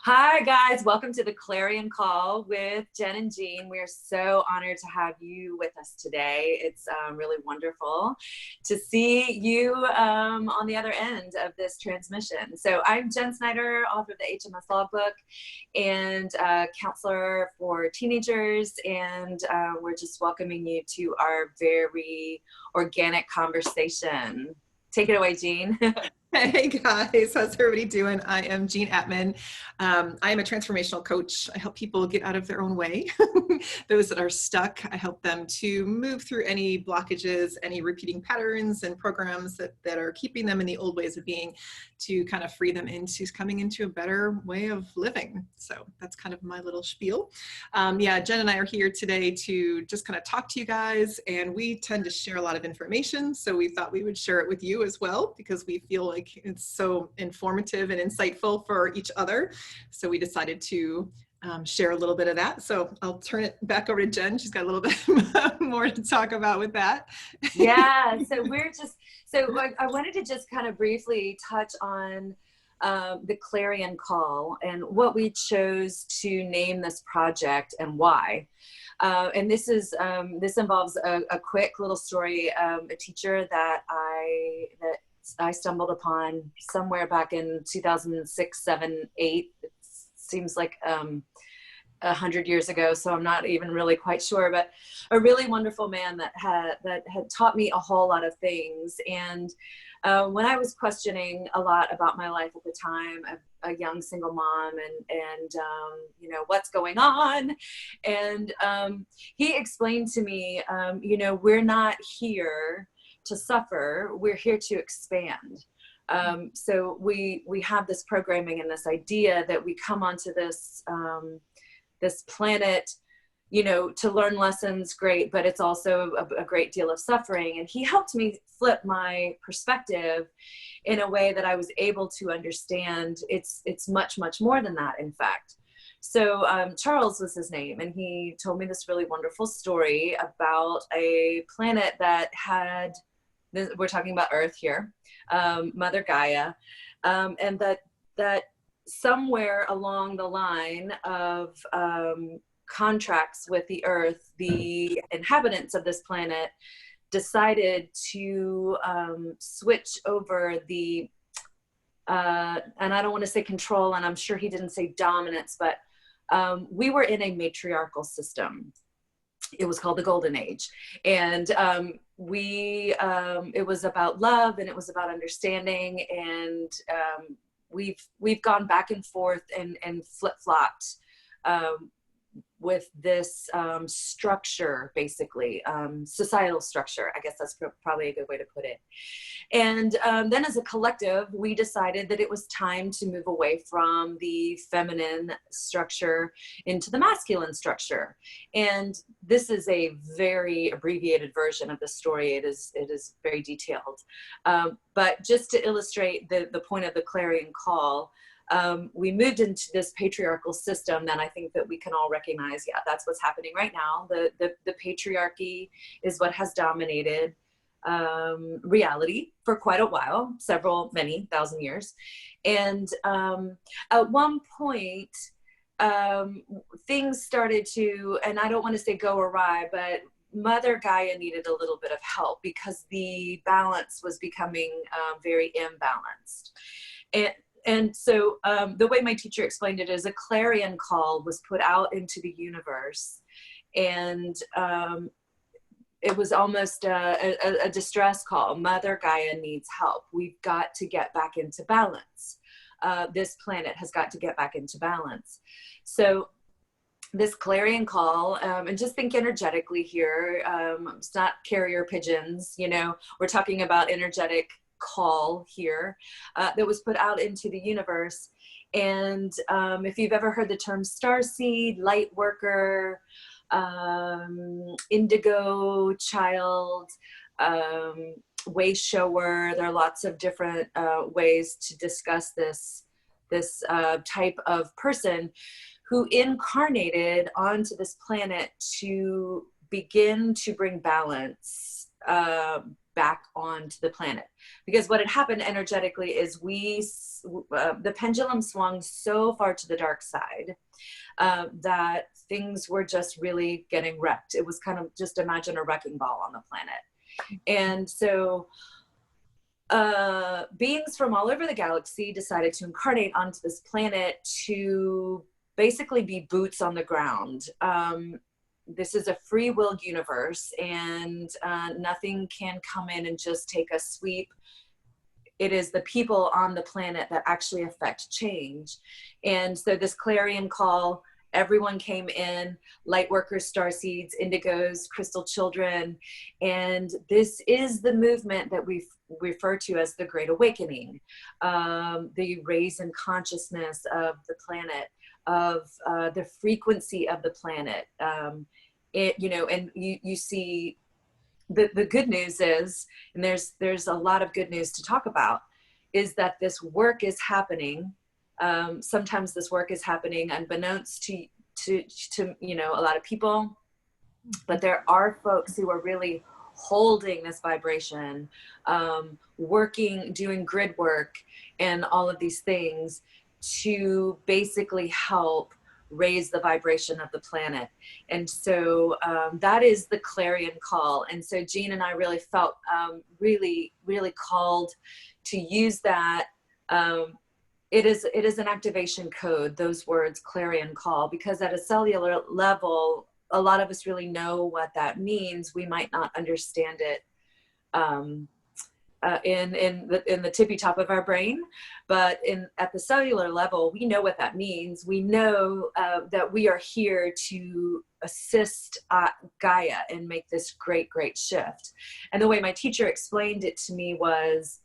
Hi, guys. Welcome to the Clarion Call with Jen and Jean. We are so honored to have you with us today. It's really wonderful to see you on the other end of this transmission. So I'm Jen Synder, author of the HMS Logbook and counselor for teenagers. And we're just welcoming you to our very organic conversation. Take it away, Jean. Hey guys, how's everybody doing? I am Jean Atman. I am a transformational coach. I help people get out of their own way. Those that are stuck, I help them to move through any blockages, any repeating patterns and programs that are keeping them in the old ways of being, to kind of free them into coming into a better way of living. So that's kind of my little spiel. Yeah, Jen and I are here today to just kind of talk to you guys, and we tend to share a lot of information. So we thought we would share it with you as well, because we feel like it's so informative and insightful for each other. So we decided to share a little bit of that. So I'll turn it back over to Jen. She's got a little bit more to talk about with that. Yeah, so I wanted to just kind of briefly touch on the Clarion Call and what we chose to name this project and why. And this involves a quick little story. A teacher that I stumbled upon somewhere back in 2006, 7, 8. It seems like 100 years ago, so I'm not even really quite sure, but a really wonderful man that had taught me a whole lot of things. And when I was questioning a lot about my life at the time, a young single mom, and what's going on, and he explained to me, we're not here to suffer, we're here to expand. So we have this programming and this idea that we come onto this planet, to learn lessons, great, but it's also a great deal of suffering. And he helped me flip my perspective in a way that I was able to understand it's much, much more than that, in fact. So Charles was his name, and he told me this really wonderful story about a planet that had, we're talking about Earth here, Mother Gaia, and that somewhere along the line of contracts with the Earth, the inhabitants of this planet decided to switch over the, and I don't want to say control, and I'm sure he didn't say dominance, but we were in a matriarchal system. It was called the Golden Age. And it was about love, and it was about understanding. And we've gone back and forth and flip-flopped with this structure, basically, societal structure. I guess that's probably a good way to put it. And then as a collective, we decided that it was time to move away from the feminine structure into the masculine structure. And this is a very abbreviated version of the story. It is very detailed. But just to illustrate the point of the Clarion Call, we moved into this patriarchal system that I think that we can all recognize. Yeah, that's what's happening right now. The patriarchy is what has dominated reality for quite a while, many thousand years. And at one point, things started to, and I don't want to say go awry, but Mother Gaia needed a little bit of help because the balance was becoming very imbalanced. And so the way my teacher explained it is a clarion call was put out into the universe, and it was almost a distress call. Mother Gaia needs help. We've got to get back into balance. This planet has got to get back into balance. So this clarion call, and just think energetically here, it's not carrier pigeons, we're talking about energetic call here that was put out into the universe. And if you've ever heard the term starseed, light worker, indigo child, way shower, there are lots of different ways to discuss this type of person who incarnated onto this planet to begin to bring balance back onto the planet. Because what had happened energetically is the pendulum swung so far to the dark side that things were just really getting wrecked. It was kind of, just imagine a wrecking ball on the planet. And so beings from all over the galaxy decided to incarnate onto this planet to basically be boots on the ground. This is a free will universe, and nothing can come in and just take a sweep. It is the people on the planet that actually affect change. And so this clarion call, everyone came in, light workers, starseeds, indigos, crystal children. And this is the movement that we refer to as the Great Awakening, the raise in consciousness of the planet, of the frequency of the planet. And you see the good news is, and there's a lot of good news to talk about, is that this work is happening. Sometimes this work is happening unbeknownst to a lot of people, but there are folks who are really holding this vibration, working, doing grid work and all of these things to basically help raise the vibration of the planet. And so that is the clarion call. And so Jean and I really felt really called to use that. It is an activation code, those words, clarion call, because at a cellular level, a lot of us really know what that means. We might not understand it in the tippy top of our brain, but at the cellular level, we know what that means. We know that we are here to assist Gaia and make this great shift. And the way my teacher explained it to me was,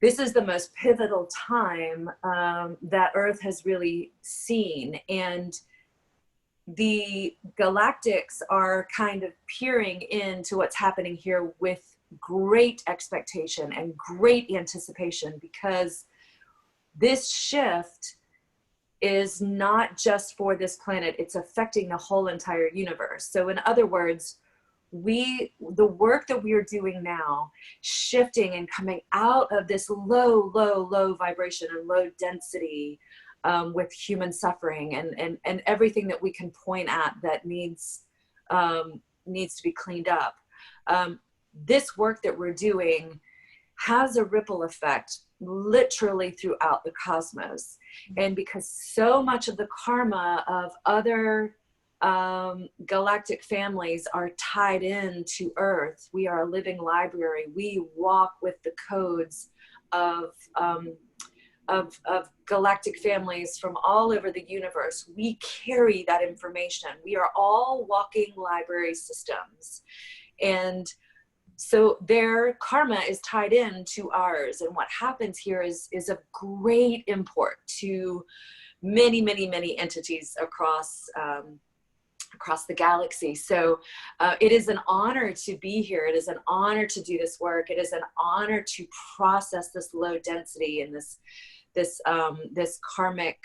this is the most pivotal time that Earth has really seen. And the galactics are kind of peering into what's happening here with great expectation and great anticipation, because this shift is not just for this planet, it's affecting the whole entire universe. So in other words, the work that we are doing now, shifting and coming out of this low vibration and low density with human suffering and everything that we can point at that needs to be cleaned up. This work that we're doing has a ripple effect literally throughout the cosmos. And because so much of the karma of other galactic families are tied into Earth, we are a living library. We walk with the codes of galactic families from all over the universe. We carry that information. We are all walking library systems. And so their karma is tied into ours. And what happens here is of great import to many entities across the galaxy. So it is an honor to be here. It is an honor to do this work. It is an honor to process this low density and this karmic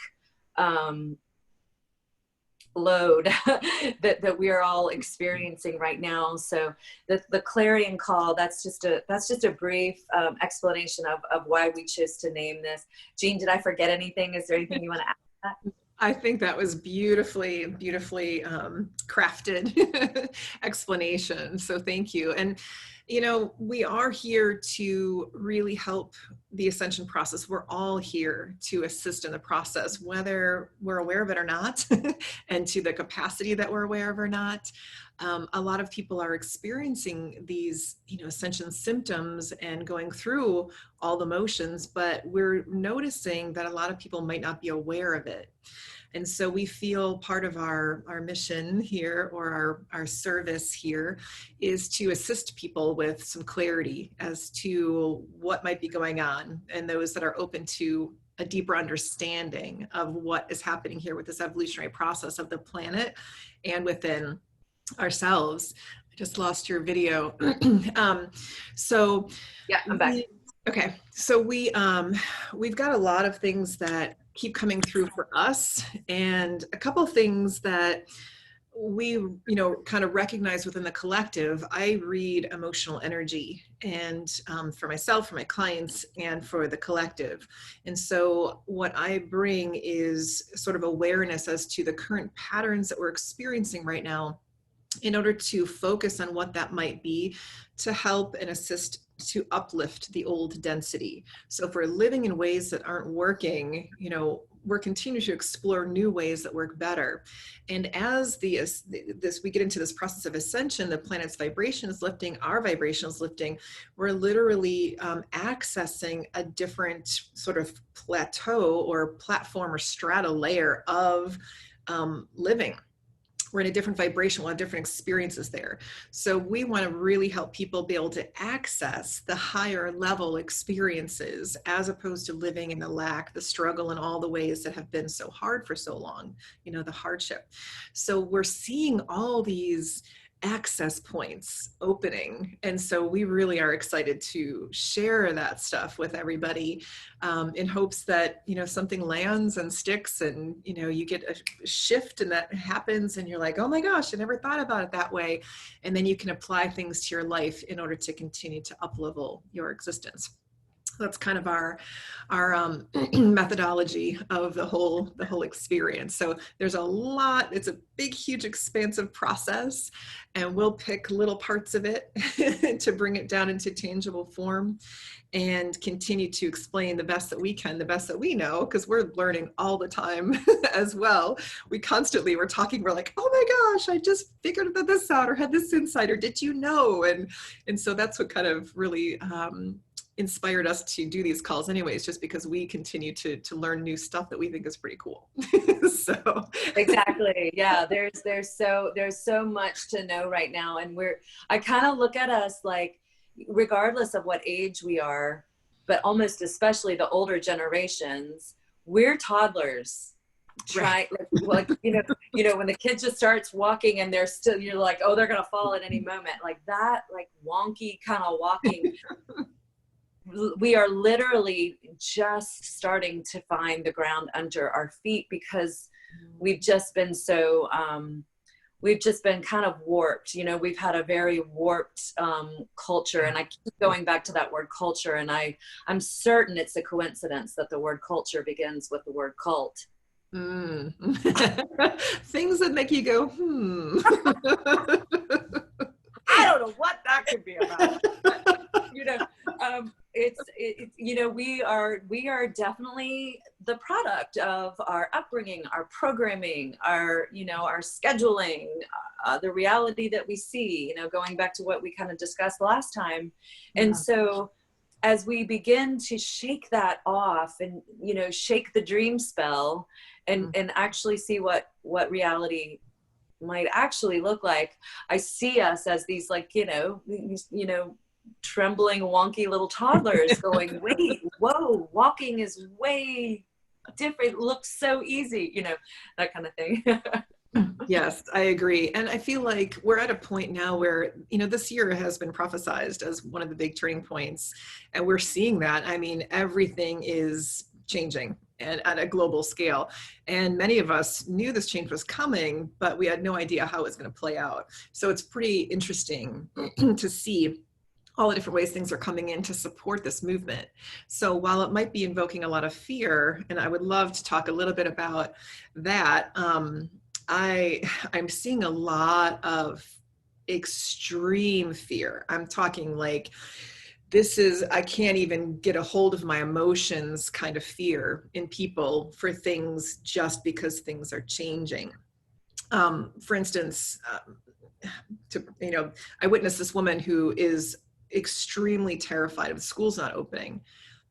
load that we are all experiencing right now. So the clarion call, that's just a brief explanation of why we chose to name this. Jean, did I forget anything? Is there anything you want to add to that? I think that was beautifully crafted explanation. So thank you. And, we are here to really help the ascension process. We're all here to assist in the process, whether we're aware of it or not, and to the capacity that we're aware of or not. A lot of people are experiencing these, ascension symptoms and going through all the motions, but we're noticing that a lot of people might not be aware of it. And so we feel part of our mission here, or our service here, is to assist people with some clarity as to what might be going on, and those that are open to a deeper understanding of what is happening here with this evolutionary process of the planet and within ourselves. I just lost your video. So yeah, I'm back. Okay, so we've got a lot of things that keep coming through for us, and a couple of things that we, kind of recognize within the collective, I read emotional energy, and for myself, for my clients, and for the collective. And so what I bring is sort of awareness as to the current patterns that we're experiencing right now, in order to focus on what that might be, to help and assist to uplift the old density. So if we're living in ways that aren't working, we're continuing to explore new ways that work better. And as we get into this process of ascension, the planet's vibration is lifting, our vibration is lifting. We're literally accessing a different sort of plateau or platform or strata layer of living. We're in a different vibration, we'll have different experiences there. So we want to really help people be able to access the higher level experiences, as opposed to living in the lack, the struggle, and all the ways that have been so hard for so long, the hardship. So we're seeing all these access points opening. And so we really are excited to share that stuff with everybody, in hopes that, something lands and sticks, and, you get a shift and that happens and you're like, oh my gosh, I never thought about it that way. And then you can apply things to your life in order to continue to up-level your existence. That's kind of our methodology of the whole experience. So there's a lot. It's a big, huge, expansive process, and we'll pick little parts of it to bring it down into tangible form, and continue to explain the best that we can, the best that we know, because we're learning all the time as well. We're talking, we're like, oh my gosh, I just figured this out, or had this insight, or did you know? And so that's what kind of really inspired us to do these calls anyways, just because we continue to learn new stuff that we think is pretty cool. So exactly. Yeah. There's so much to know right now. And I kind of look at us like, regardless of what age we are, but almost especially the older generations, we're toddlers. Right. Like when the kid just starts walking and you're like, oh, they're going to fall at any moment, like that, like wonky kind of walking. We are literally just starting to find the ground under our feet, because we've just been kind of warped. We've had a very warped culture, and I keep going back to that word culture, and I'm certain it's a coincidence that the word culture begins with the word cult. Things that make you go, I don't know what that could be about. But, we are definitely the product of our upbringing, our programming, our scheduling, the reality that we see, going back to what we kind of discussed last time. And so as we begin to shake that off and, shake the dream spell and actually see what reality might actually look like, I see us as these trembling, wonky little toddlers going, wait, whoa, walking is way different, looks so easy, that kind of thing. Yes, I agree. And I feel like we're at a point now where, this year has been prophesized as one of the big turning points. And we're seeing that. I mean, everything is changing, and at a global scale. And many of us knew this change was coming, but we had no idea how it was going to play out. So it's pretty interesting to see all the different ways things are coming in to support this movement. So while it might be invoking a lot of fear, and I would love to talk a little bit about that, I'm seeing a lot of extreme fear. I'm talking like, I can't even get a hold of my emotions kind of fear in people for things just because things are changing. For instance, I witnessed this woman who is extremely terrified of the schools not opening,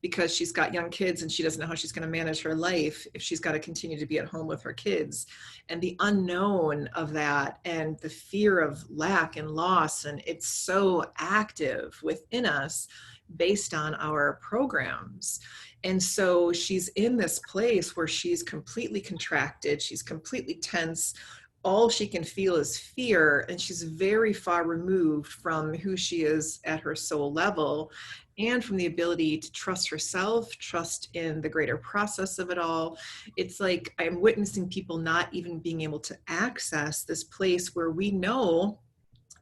because she's got young kids and she doesn't know how she's going to manage her life if she's got to continue to be at home with her kids, and the unknown of that, and the fear of lack and loss. And it's so active within us based on our programs. And so she's in this place where she's completely contracted, she's completely tense. All she can feel is fear, and she's very far removed from who she is at her soul level. and from the ability to trust herself, trust in the greater process of it all. It's like I'm witnessing people not even being able to access this place where we know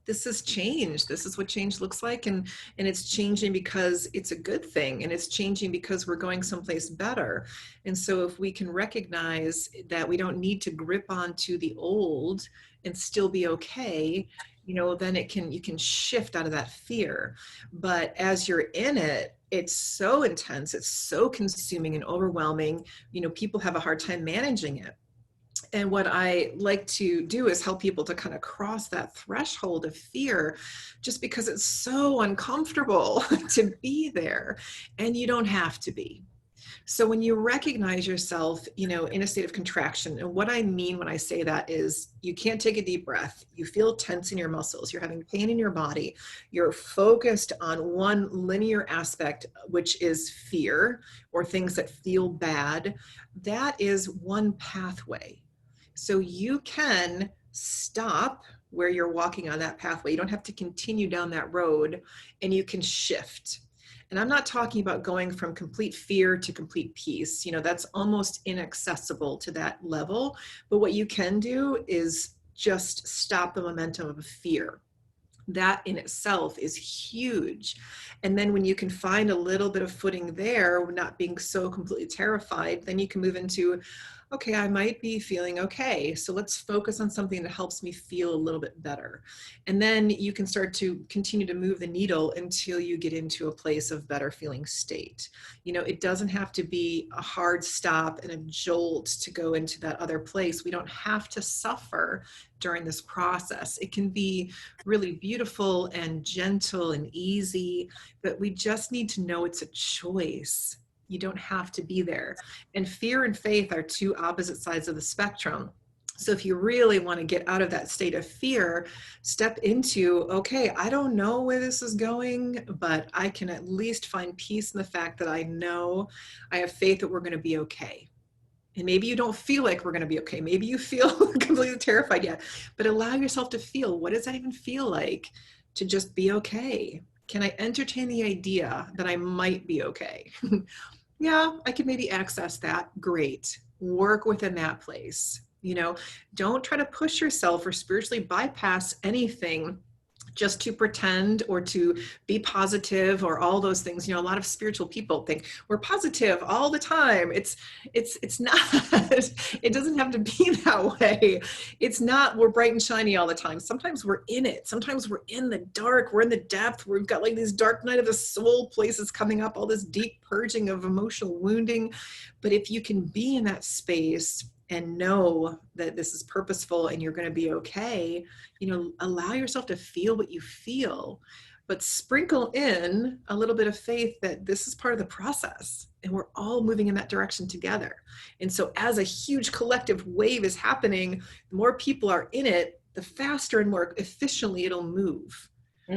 this is change. This is what change looks like. And it's changing because it's a good thing. And it's changing because we're going someplace better. And so if we can recognize that we don't need to grip onto the old and still be okay, you know, then you can shift out of that fear. But as you're in it, it's so intense. It's so consuming and overwhelming. You know, people have a hard time managing it. And what I like to do is help people to kind of cross that threshold of fear, just because it's so uncomfortable to be there, and you don't have to be. So when you recognize yourself, you know, in a state of contraction, and what I mean when I say that is you can't take a deep breath, you feel tense in your muscles, you're having pain in your body, you're focused on one linear aspect, which is fear or things that feel bad, that is one pathway. So you can stop where you're walking on that pathway. You don't have to continue down that road, and you can shift. And I'm not talking about going from complete fear to complete peace. You know, that's almost inaccessible to that level. But what you can do is just stop the momentum of fear. That in itself is huge. And then when you can find a little bit of footing there, not being so completely terrified, then you can move into, okay, I might be feeling okay. So let's focus on something that helps me feel a little bit better. And then you can start to continue to move the needle until you get into a place of better feeling state. You know, it doesn't have to be a hard stop and a jolt to go into that other place. We don't have to suffer during this process. It can be really beautiful and gentle and easy, but we just need to know it's a choice. You don't have to be there. And fear and faith are two opposite sides of the spectrum. So if you really want to get out of that state of fear, step into, okay, I don't know where this is going, but I can at least find peace in the fact that I know I have faith that we're going to be okay. And maybe you don't feel like we're going to be okay. Maybe you feel completely terrified yet, but allow yourself to feel, what does that even feel like to just be okay? Can I entertain the idea that I might be okay? Yeah, I could maybe access that. Great. Work within that place. You know, don't try to push yourself or spiritually bypass anything just to pretend or to be positive or all those things. You know, a lot of spiritual people think we're positive all the time. It's not, it doesn't have to be that way. It's not, we're bright and shiny all the time. Sometimes we're in it. Sometimes we're in the dark. We're in the depth. We've got like these dark night of the soul places coming up, all this deep purging of emotional wounding. But if you can be in that space and know that this is purposeful and you're going to be okay, you know, allow yourself to feel what you feel, but sprinkle in a little bit of faith that this is part of the process and we're all moving in that direction together. And so as a huge collective wave is happening, the more people are in it, the faster and more efficiently it'll move.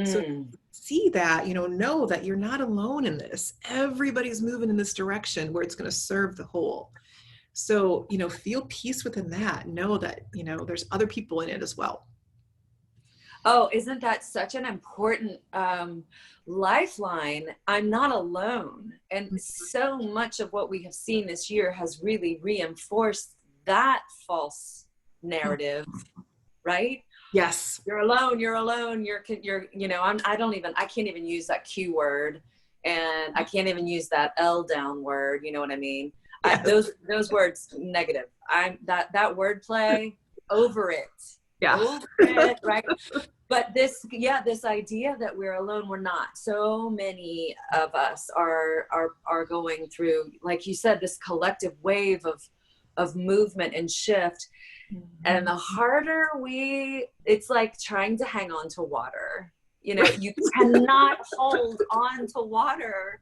So see that, you know that you're not alone in this. Everybody's moving in this direction where it's going to serve the whole. So, you know, feel peace within that. Know that, you know, there's other people in it as well. Oh, isn't that such an important lifeline? I'm not alone. And so much of what we have seen this year has really reinforced that false narrative, right? Yes. You're alone, you're, you know, I can't even use that Q word, and I can't even use that L down word. You know what I mean? Yes. Those words negative. That word play over it. Yeah. Over it, right? But this idea that we're alone, we're not. So many of us are going through, like you said, this collective wave of movement and shift. Mm-hmm. And the harder it's like trying to hang on to water. You know, you cannot hold on to water.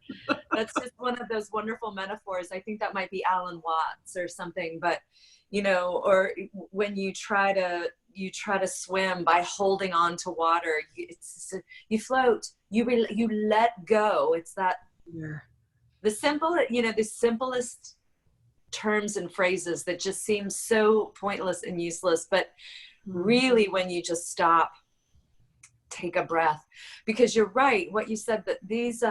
That's just one of those wonderful metaphors. I think that might be Alan Watts or something, but, you know, or when you try to swim by holding on to water, you float, you let go. It's that, the simplest terms and phrases that just seem so pointless and useless, but really when you just stop, take a breath, because you're right what you said, that these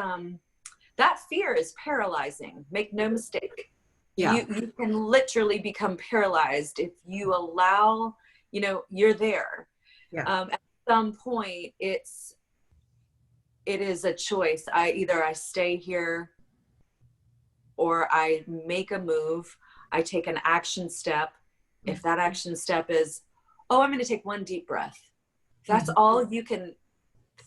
that fear is paralyzing. Make no mistake. Yeah. You can literally become paralyzed if you allow, you're there. Yeah. At some point, it is a choice. I stay here, or I make a move. I take an action step. If that action step is, oh, I'm going to take one deep breath. That's all you can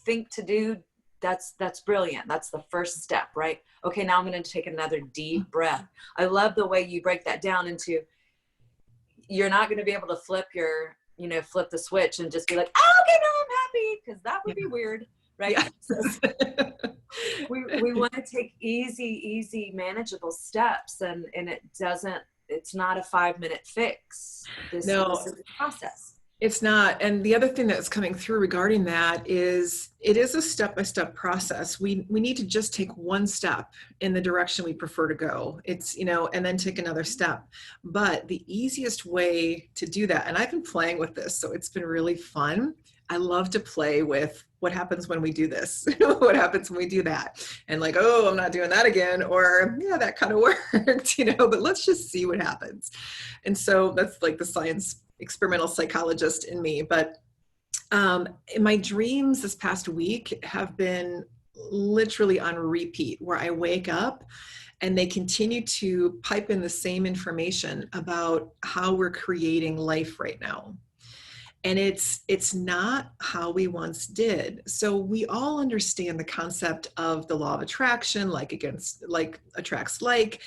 think to do. That's brilliant. That's the first step, right? Okay, now I'm going to take another deep breath. I love the way you break that down into, you're not going to be able to flip the switch and just be like, oh, okay, now I'm happy, because that would be weird, right? Yeah. So we want to take easy, manageable steps, and it's not a 5-minute fix. This is a process. It's not. And the other thing that's coming through regarding that is it is a step-by-step process. We need to just take one step in the direction we prefer to go. It's, and then take another step. But the easiest way to do that, and I've been playing with this, so it's been really fun. I love to play with what happens when we do this, what happens when we do that. And like, oh, I'm not doing that again. Or yeah, that kind of worked, but let's just see what happens. And so that's like the experimental psychologist in me. But in my dreams this past week have been literally on repeat, where I wake up and they continue to pipe in the same information about how we're creating life right now. And it's not how we once did. So we all understand the concept of the law of attraction, like attracts like,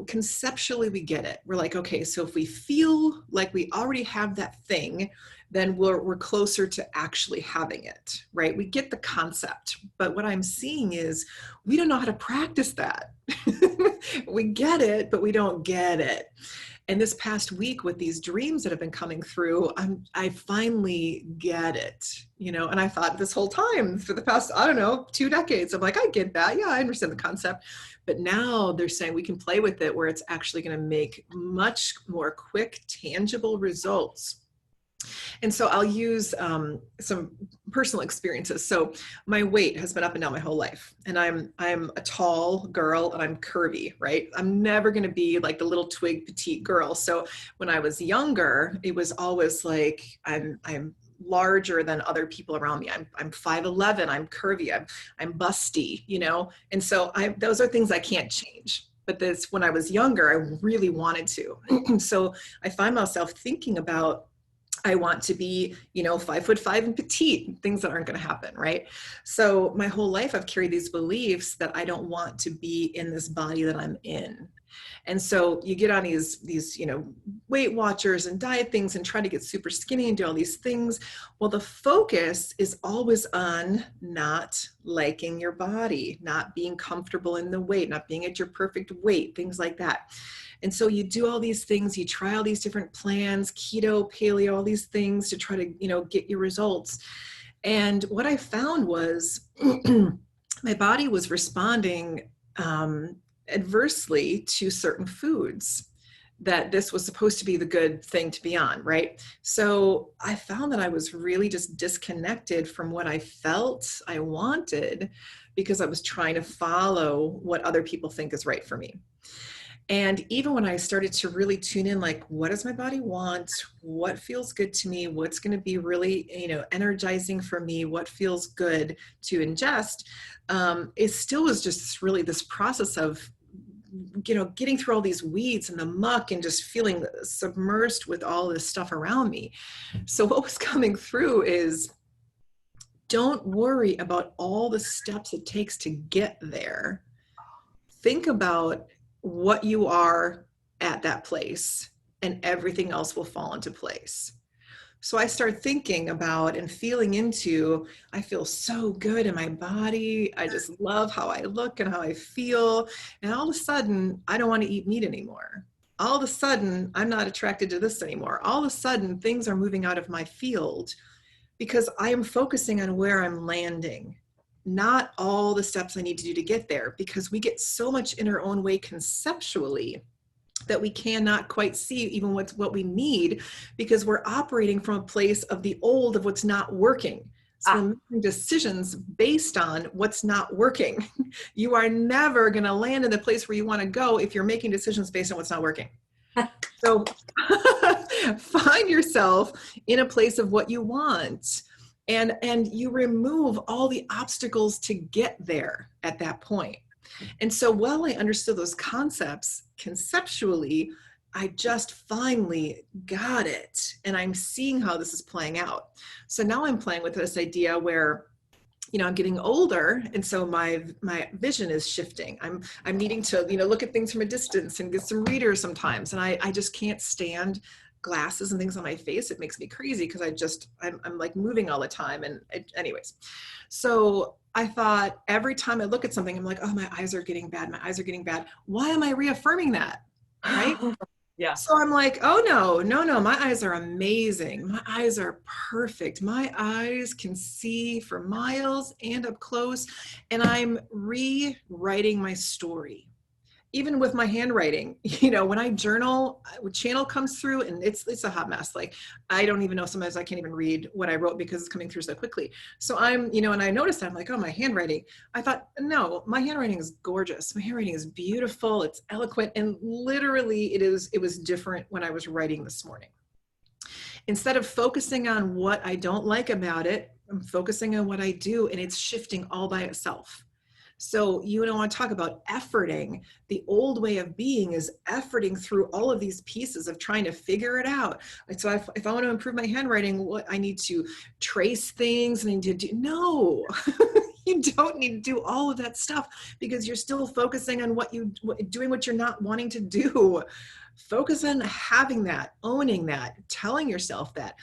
conceptually we get it. We're like, okay, so if we feel like we already have that thing, then we're closer to actually having it, right? We get the concept. But what I'm seeing is we don't know how to practice that. We get it, but we don't get it. And this past week with these dreams that have been coming through, I finally get it, and I thought this whole time for the past, 2 decades, I'm like, I get that. Yeah, I understand the concept. But now they're saying we can play with it where it's actually going to make much more quick, tangible results. And so I'll use some personal experiences. So my weight has been up and down my whole life, and I'm a tall girl and I'm curvy, right? I'm never going to be like the little twig petite girl. So when I was younger, it was always like I'm larger than other people around me. I'm 5'11", I'm curvy, I'm busty, And so those are things I can't change. But when I was younger, I really wanted to. So I find myself thinking about, I want to be, 5'5" and petite, things that aren't going to happen, right? So my whole life I've carried these beliefs that I don't want to be in this body that I'm in. And so you get on these, Weight Watchers and diet things and try to get super skinny and do all these things. Well, the focus is always on not liking your body, not being comfortable in the weight, not being at your perfect weight, things like that. And so you do all these things, you try all these different plans, keto, paleo, all these things to try to, get your results. And what I found was my body was responding adversely to certain foods, that this was supposed to be the good thing to be on, right? So I found that I was really just disconnected from what I felt I wanted, because I was trying to follow what other people think is right for me. And even when I started to really tune in, like, what does my body want? What feels good to me? What's going to be really, energizing for me? What feels good to ingest? It still was just really this process of, getting through all these weeds and the muck and just feeling submerged with all this stuff around me. So what was coming through is, don't worry about all the steps it takes to get there. Think about what you are at that place, and everything else will fall into place. So I start thinking about and feeling into, I feel so good in my body. I just love how I look and how I feel. And all of a sudden, I don't want to eat meat anymore. All of a sudden, I'm not attracted to this anymore. All of a sudden, things are moving out of my field because I am focusing on where I'm landing, not all the steps I need to do to get there, because we get so much in our own way conceptually that we cannot quite see even what we need, because we're operating from a place of the old, of what's not working. So we're making decisions based on what's not working. You are never going to land in the place where you want to go if you're making decisions based on what's not working. So find yourself in a place of what you want, and you remove all the obstacles to get there at that point. And so while I understood those concepts conceptually, I just finally got it. And I'm seeing how this is playing out. So now I'm playing with this idea where, I'm getting older, and so my vision is shifting. I'm needing to, look at things from a distance and get some readers sometimes. And I just can't stand glasses and things on my face. It makes me crazy because I'm like moving all the time. And anyways, so I thought every time I look at something, I'm like, oh, my eyes are getting bad. My eyes are getting bad. Why am I reaffirming that? Right? Yeah. So I'm like, oh no, my eyes are amazing. My eyes are perfect. My eyes can see for miles and up close. And I'm rewriting my story. Even with my handwriting, when I journal, channel comes through and it's a hot mess. Like, I don't even know, sometimes I can't even read what I wrote because it's coming through so quickly. So and I noticed that, I'm like, oh, my handwriting. I thought, no, my handwriting is gorgeous. My handwriting is beautiful. It's eloquent. And literally it was different when I was writing this morning. Instead of focusing on what I don't like about it, I'm focusing on what I do, and it's shifting all by itself. So you want to talk about efforting. The old way of being is efforting through all of these pieces of trying to figure it out. So if I want to improve my handwriting, what I need to trace things and I need to do, no, you don't need to do all of that stuff because you're still focusing on doing what you're not wanting to do. Focus on having that, owning that, telling yourself that.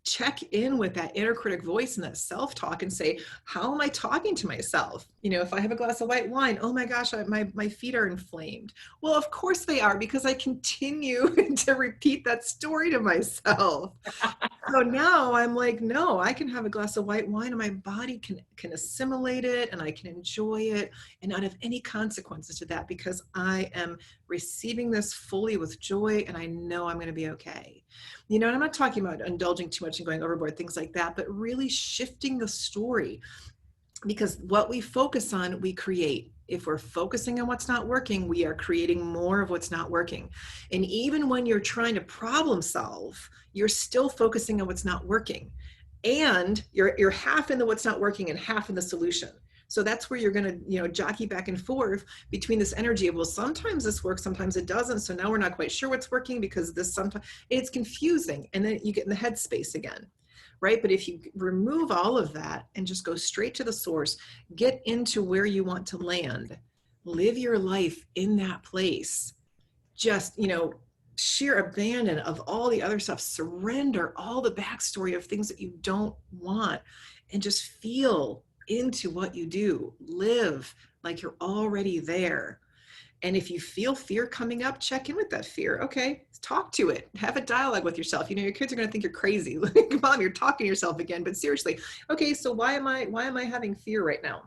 Check in with that inner critic voice and that self-talk and say, how am I talking to myself? If I have a glass of white wine, oh my gosh, my feet are inflamed. Well, of course they are, because I continue to repeat that story to myself. So now I'm like, no, I can have a glass of white wine and my body can assimilate it and I can enjoy it and not have any consequences to that because I am receiving this fully with joy and I know I'm going to be okay. And I'm not talking about indulging too much and going overboard, things like that, but really shifting the story, because what we focus on, we create. If we're focusing on what's not working, we are creating more of what's not working. And even when you're trying to problem solve, you're still focusing on what's not working. And you're half in the what's not working and half in the solution. So that's where you're going to, jockey back and forth between this energy of, well, sometimes this works, sometimes it doesn't. So now we're not quite sure what's working because sometimes it's confusing. And then you get in the headspace again, right? But if you remove all of that and just go straight to the source, get into where you want to land, live your life in that place, just, sheer abandon of all the other stuff, surrender all the backstory of things that you don't want, and just feel into what you do. Live like you're already there. And if you feel fear coming up, check in with that fear. Okay, talk to it. Have a dialogue with yourself. Your kids are going to think you're crazy. Like, Mom, you're talking to yourself again. But seriously, okay, so why am I having fear right now?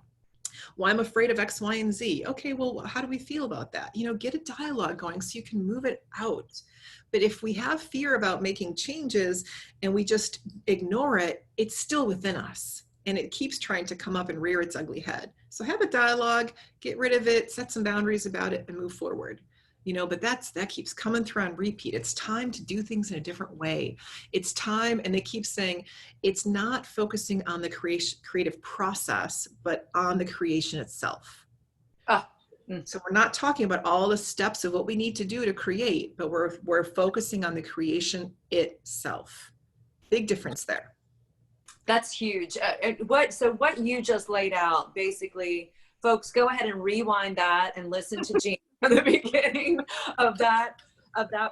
Well, I'm afraid of X, Y, and Z. Okay, well, how do we feel about that? Get a dialogue going so you can move it out. But if we have fear about making changes and we just ignore it, it's still within us. And it keeps trying to come up and rear its ugly head. So have a dialogue, get rid of it, set some boundaries about it, and move forward. But that keeps coming through on repeat. It's time to do things in a different way. It's time, and they keep saying, it's not focusing on the creative process, but on the creation itself. So we're not talking about all the steps of what we need to do to create, but we're focusing on the creation itself. Big difference there. That's huge. What you just laid out, basically, folks, go ahead and rewind that and listen to Jen from the beginning of that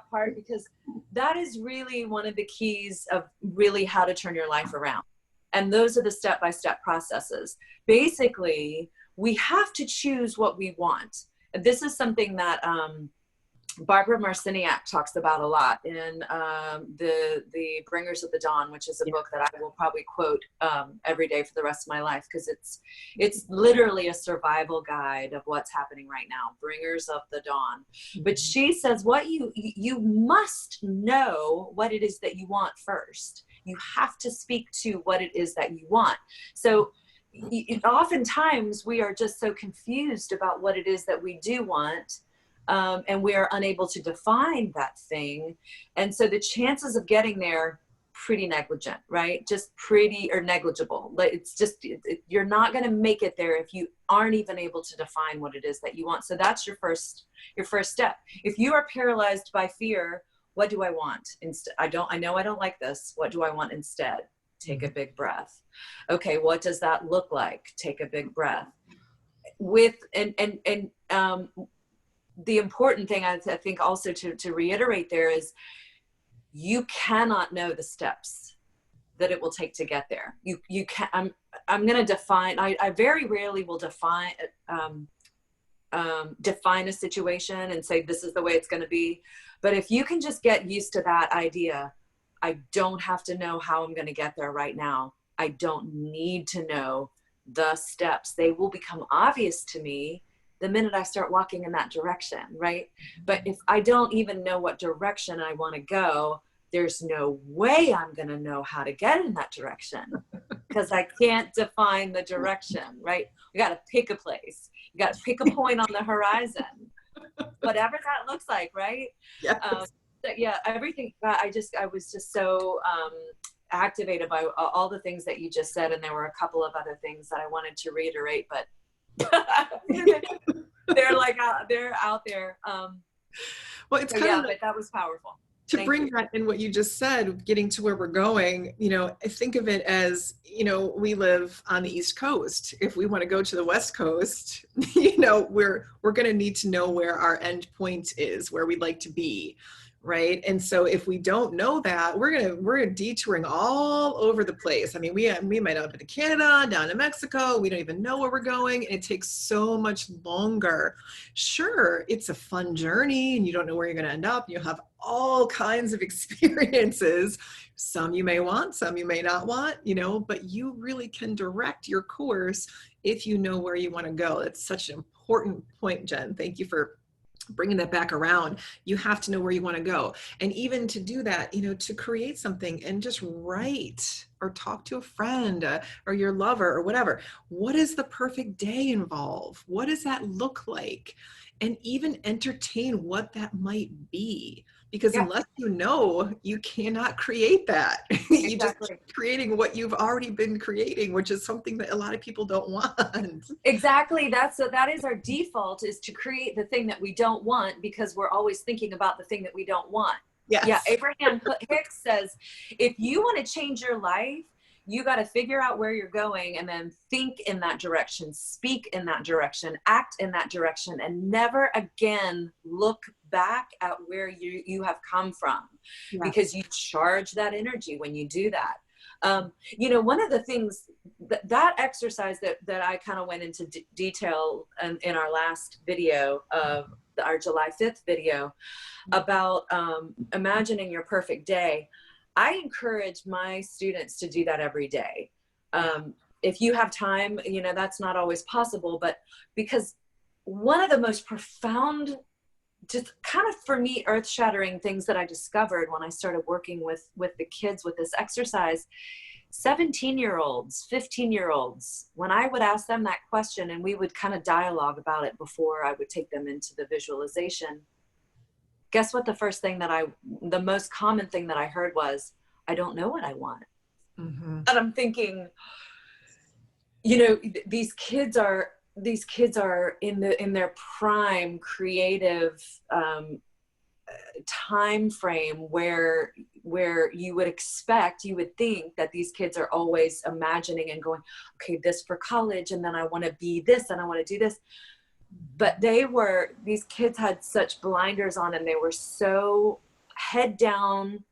part, because that is really one of the keys of really how to turn your life around. And those are the step-by-step processes. Basically, we have to choose what we want. This is something that Barbara Marciniak talks about a lot in the Bringers of the Dawn, which is a book that I will probably quote every day for the rest of my life, because it's literally a survival guide of what's happening right now. Bringers of the Dawn. But she says what you must know what it is that you want first. You have to speak to what it is that you want. So oftentimes we are just so confused about what it is that we do want. And we are unable to define that thing. And so the chances of getting there, pretty negligent, right? Just pretty or negligible. Like it's just, you're not going to make it there if you aren't even able to define what it is that you want. So that's your first step. If you are paralyzed by fear, what do I want instead? I know I don't like this. What do I want instead? Take a big breath. Okay. What does that look like? Take a big breath the important thing I think also to reiterate there is you cannot know the steps that it will take to get there. You can, I'm going to define, I very rarely will define a situation and say, this is the way it's going to be. But if you can just get used to that idea, I don't have to know how I'm going to get there right now. I don't need to know the steps. They will become obvious to me the minute I start walking in that direction, right? But if I don't even know what direction I want to go, there's no way I'm going to know how to get in that direction because I can't define the direction, right? You got to pick a place. You got to pick a point on the horizon, whatever that looks like, right? Yes. Yeah, everything. I was just so activated by all the things that you just said, and there were a couple of other things that I wanted to reiterate, but they're out there. Well, it's but that was powerful. To bring that in what you just said, getting to where we're going, think of it as, we live on the East Coast. If we want to go to the West Coast, we're going to need to know where our end point is, where we'd like to be. Right. And so if we don't know that, we're detouring all over the place. I mean, we might up into Canada, down to Mexico. We don't even know where we're going. And it takes so much longer. Sure, it's a fun journey and you don't know where you're going to end up. You'll have all kinds of experiences. Some you may want, some you may not want, but you really can direct your course if you know where you want to go. It's such an important point, Jen. Thank you for bringing that back around. You have to know where you want to go. And even to do that, to create something and just write or talk to a friend or your lover or whatever. What does the perfect day involve? What does that look like? And even entertain what that might be. Because unless you know, you cannot create that. You just keep creating what you've already been creating, which is something that a lot of people don't want. Exactly. That is our default, is to create the thing that we don't want because we're always thinking about the thing that we don't want. Yes. Yeah. Abraham Hicks says, if you want to change your life, you got to figure out where you're going and then think in that direction, speak in that direction, act in that direction, and never again look back at where you have come from, because you charge that energy when you do that. One of the things that exercise that I kind of went into detail in our last video of our July 5th video about imagining your perfect day. I encourage my students to do that every day. If you have time, that's not always possible, but because one of the most profound, just kind of for me, earth-shattering things that I discovered when I started working with the kids with this exercise, 17-year-olds, 15-year-olds, when I would ask them that question and we would kind of dialogue about it before I would take them into the visualization, guess what? The most common thing that I heard was, I don't know what I want. Mm-hmm. And I'm thinking, these kids are in their prime creative time frame where you would think that these kids are always imagining and going, okay, this for college, and then I want to be this and I want to do this. But these kids had such blinders on and they were so head down.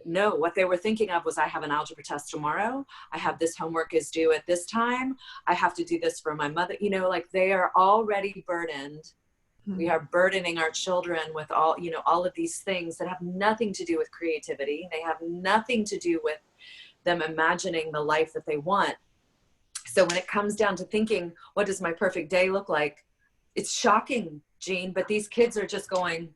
No, what they were thinking of was, I have an algebra test tomorrow. I have this homework is due at this time. I have to do this for my mother. Like they are already burdened We are burdening our children with all, you know, all of these things that have nothing to do with creativity. They have nothing to do with them imagining the life that they want. So when it comes down to thinking, what does my perfect day look like? It's shocking, Jean, but these kids are just going,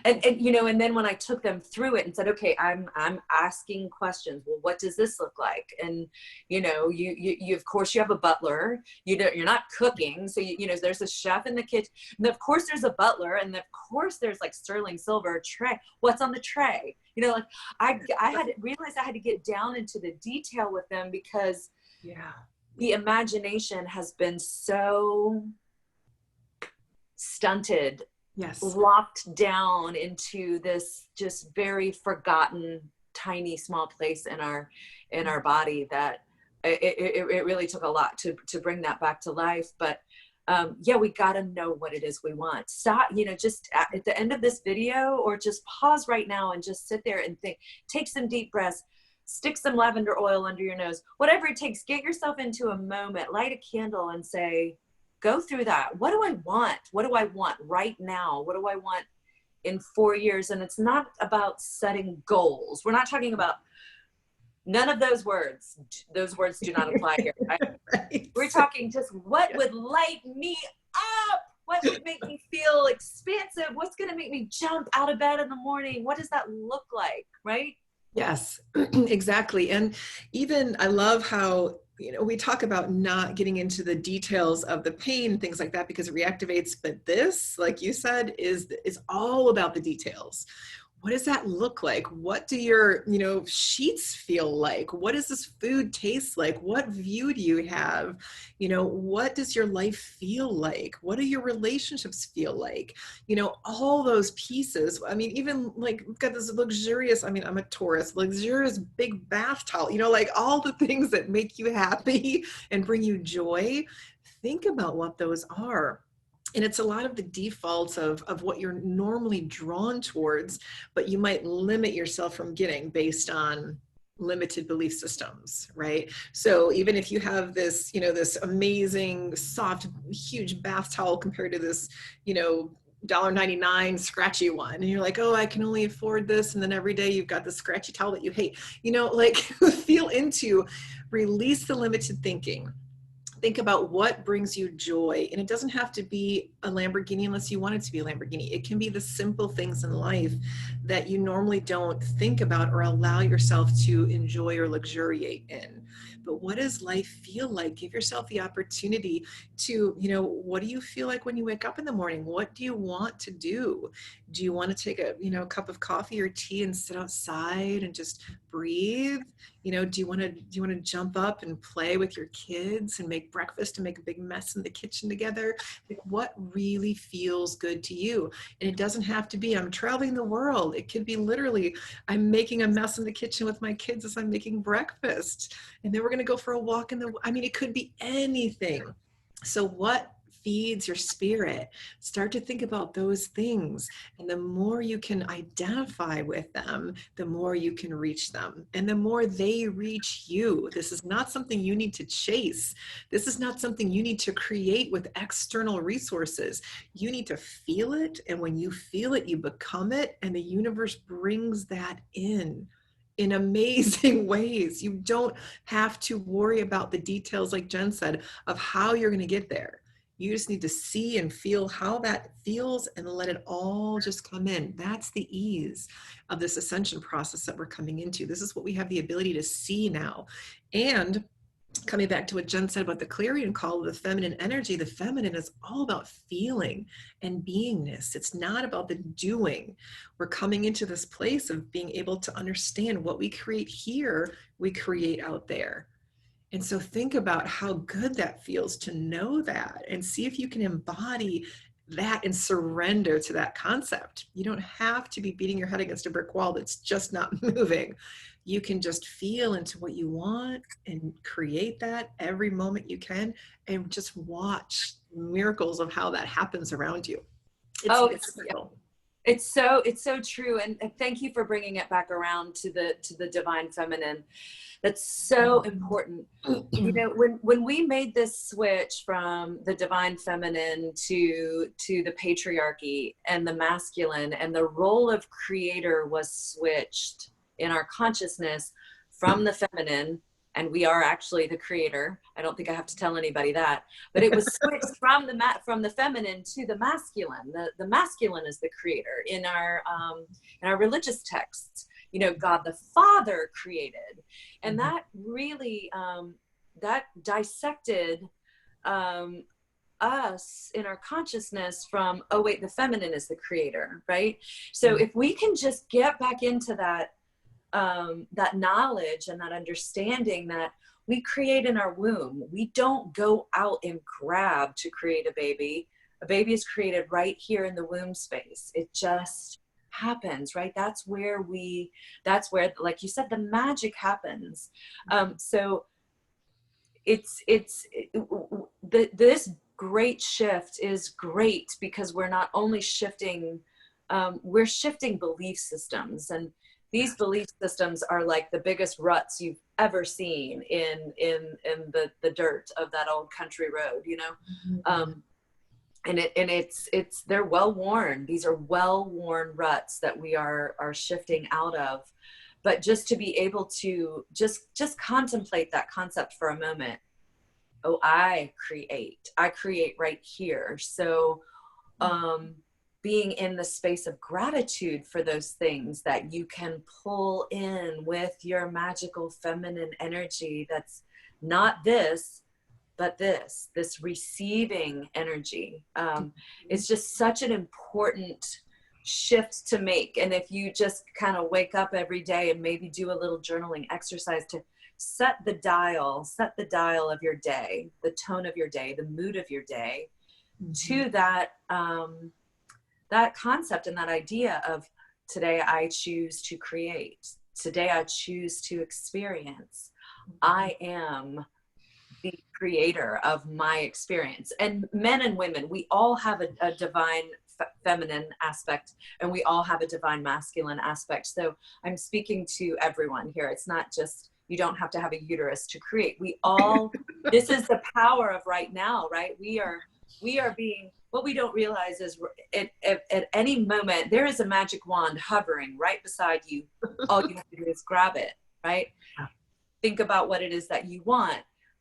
and you know, and then when I took them through it and said, okay, I'm asking questions. Well, what does this look like? And you know, you of course you have a butler. You're not cooking, so you know there's a chef in the kitchen, and of course there's a butler, and of course there's like sterling silver tray. What's on the tray? You know, like I had to realize I had to get down into the detail with them because the imagination has been so stunted, locked down into this just very forgotten, tiny, small place in our body that it really took a lot to bring that back to life. But yeah, we got to know what it is we want. Stop, you know, just at the end of this video, or just pause right now and just sit there and think, take some deep breaths, stick some lavender oil under your nose, whatever it takes, get yourself into a moment, light a candle and say, go through that. What do I want? What do I want right now? What do I want in 4 years? And it's not about setting goals. We're not talking about none of those words. Those words do not apply here. Right? We're talking just what would light me up? What would make me feel expansive? What's going to make me jump out of bed in the morning? What does that look like? Right? Yes, exactly. And even I love how, you know, we talk about not getting into the details of the pain, things like that, because it reactivates. But this, like you said, is all about the details. What does that look like? What do your, you know, sheets feel like? What does this food taste like? What view do you have? You know, what does your life feel like? What do your relationships feel like? You know, all those pieces. I mean, even like we've got this luxurious, I mean, I'm a Taurus, luxurious big bath towel, you know, like all the things that make you happy and bring you joy. Think about what those are. And it's a lot of the defaults of what you're normally drawn towards, but you might limit yourself from getting based on limited belief systems, right? So even if you have this, you know, this amazing, soft, huge bath towel compared to this, you know, $1.99 scratchy one, and you're like, oh, I can only afford this. And then every day you've got the scratchy towel that you hate, you know, like feel into, release the limited thinking. Think about what brings you joy. And it doesn't have to be a Lamborghini unless you want it to be a Lamborghini. It can be the simple things in life that you normally don't think about or allow yourself to enjoy or luxuriate in. But what does life feel like? Give yourself the opportunity to, you know, what do you feel like when you wake up in the morning? What do you want to do? Do you want to take a, you know, cup of coffee or tea and sit outside and just breathe? You know, do you want to jump up and play with your kids and make breakfast and make a big mess in the kitchen together? Like, what really feels good to you? And it doesn't have to be, I'm traveling the world. It could be literally, I'm making a mess in the kitchen with my kids as I'm making breakfast. And then we're going to go for a walk in the, I mean, it could be anything. So what feeds your spirit? Start to think about those things. And the more you can identify with them, the more you can reach them. And the more they reach you. This is not something you need to chase. This is not something you need to create with external resources. You need to feel it. And when you feel it, you become it. And the universe brings that in amazing ways. You don't have to worry about the details, like Jen said, of how you're going to get there. You just need to see and feel how that feels and let it all just come in. That's the ease of this ascension process that we're coming into. This is what we have the ability to see now. And coming back to what Jen said about the Clarion Call of the feminine energy, the feminine is all about feeling and beingness. It's not about the doing. We're coming into this place of being able to understand what we create here, we create out there. And so think about how good that feels to know that, and see if you can embody that and surrender to that concept. You don't have to be beating your head against a brick wall that's just not moving. You can just feel into what you want and create that every moment you can, and just watch miracles of how that happens around you. It's it's so true. And thank you for bringing it back around to the divine feminine. That's so important. You know, when we made this switch from the divine feminine to the patriarchy and the masculine, and the role of creator was switched in our consciousness from the feminine, and we are actually the creator. I don't think I have to tell anybody that, but it was switched from the feminine to the masculine. The masculine is the creator in our religious texts. You know, God the Father created, and that really that dissected us in our consciousness from, oh wait, the feminine is the creator, right? So if we can just get back into that that knowledge and that understanding that we create in our womb, we don't go out and grab to create a baby. A baby is created right here in the womb space. It just happens, right? That's where, like you said, the magic happens. So this great shift is great because we're not only shifting, we're shifting belief systems, and these belief systems are like the biggest ruts you've ever seen in the dirt of that old country road, you know. And they're well worn. These are well worn ruts that we are shifting out of. But just to be able to just contemplate that concept for a moment. Oh, I create right here. So being in the space of gratitude for those things that you can pull in with your magical feminine energy, that's not this, but this receiving energy. It's just such an important shift to make. And if you just kind of wake up every day and maybe do a little journaling exercise to set the dial of your day, the tone of your day, the mood of your day, to that that concept and that idea of, today I choose to create, today I choose to experience. I am the creator of my experience. And men and women, we all have a divine feminine aspect, and we all have a divine masculine aspect. So I'm speaking to everyone here. It's not just, you don't have to have a uterus to create. We all, this is the power of right now, right? We are being, what we don't realize is at any moment, there is a magic wand hovering right beside you. All you have to do is grab it, right? Think about what it is that you want.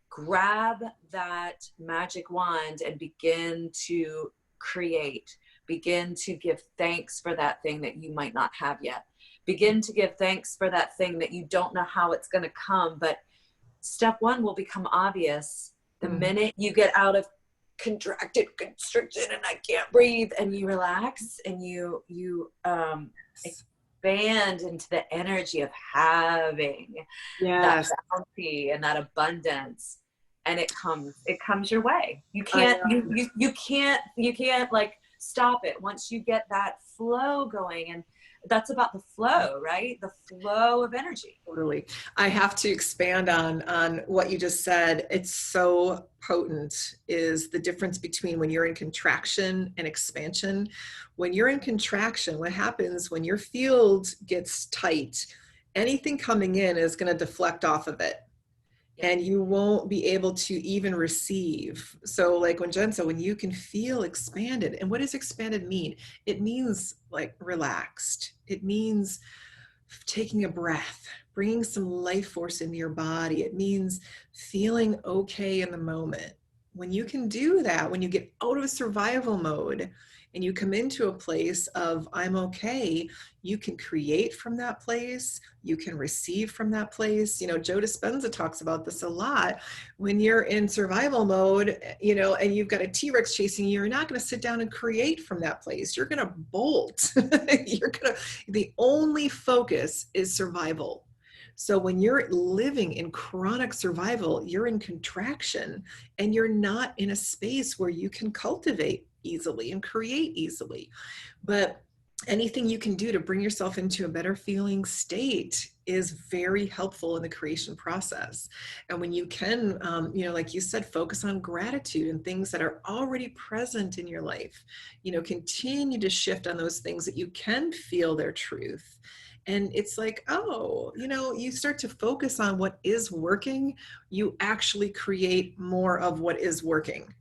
Grab that magic wand and begin to create. Begin to give thanks for that thing that you might not have yet. Begin to give thanks for that thing that you don't know how it's going to come. But step one will become obvious the minute you get out of contracted, constricted, and I can't breathe, and you relax and you expand into the energy of having that bounty and that abundance, and it comes your way. You can't like stop it once you get that flow going. And that's about the flow, right? The flow of energy. Totally. I have to expand on what you just said. It's so potent, is the difference between when you're in contraction and expansion. When you're in contraction, what happens when your field gets tight, anything coming in is going to deflect off of it. And you won't be able to even receive. So like when Jen said, when you can feel expanded, and what does expanded mean? It means like relaxed. It means taking a breath, bringing some life force into your body. It means feeling okay in the moment. When you can do that, when you get out of survival mode and you come into a place of I'm okay, you can create from that place, you can receive from that place. You know, Joe Dispenza talks about this a lot. When you're in survival mode, you know, and you've got a T-Rex chasing you, you're not going to sit down and create from that place. You're going to bolt. The only focus is survival. So when you're living in chronic survival, you're in contraction and you're not in a space where you can cultivate easily and create easily. But anything you can do to bring yourself into a better feeling state is very helpful in the creation process. And when you can, like you said, focus on gratitude and things that are already present in your life, continue to shift on those things that you can feel their truth. And it's like, oh, you start to focus on what is working, you actually create more of what is working.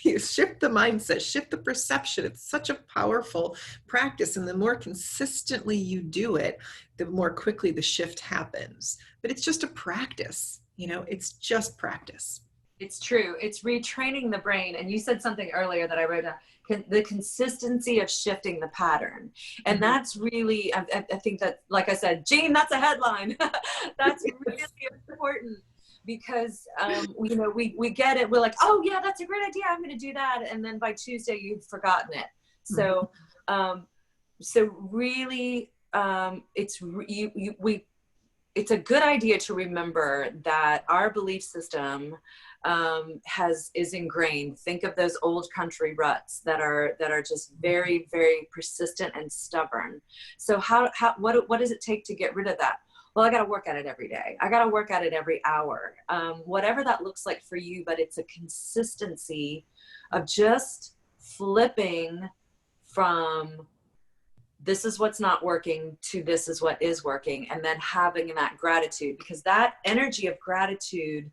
You shift the mindset, shift the perception. It's such a powerful practice. And the more consistently you do it, the more quickly the shift happens. But it's just a practice, it's just practice. It's true. It's retraining the brain. And you said something earlier that I wrote down, the consistency of shifting the pattern. And that's really, I think that, like I said, Jean, that's a headline. That's really important because, we get it. We're like, oh yeah, that's a great idea. I'm going to do that. And then by Tuesday, you've forgotten it. So, really, it's a good idea to remember that our belief system is ingrained. Think of those old country ruts that are just very, very persistent and stubborn. So what does it take to get rid of that? Well, I got to work at it every day. I got to work at it every hour. Whatever that looks like for you, but it's a consistency of just flipping from this is what's not working to this is what is working, and then having that gratitude, because that energy of gratitude,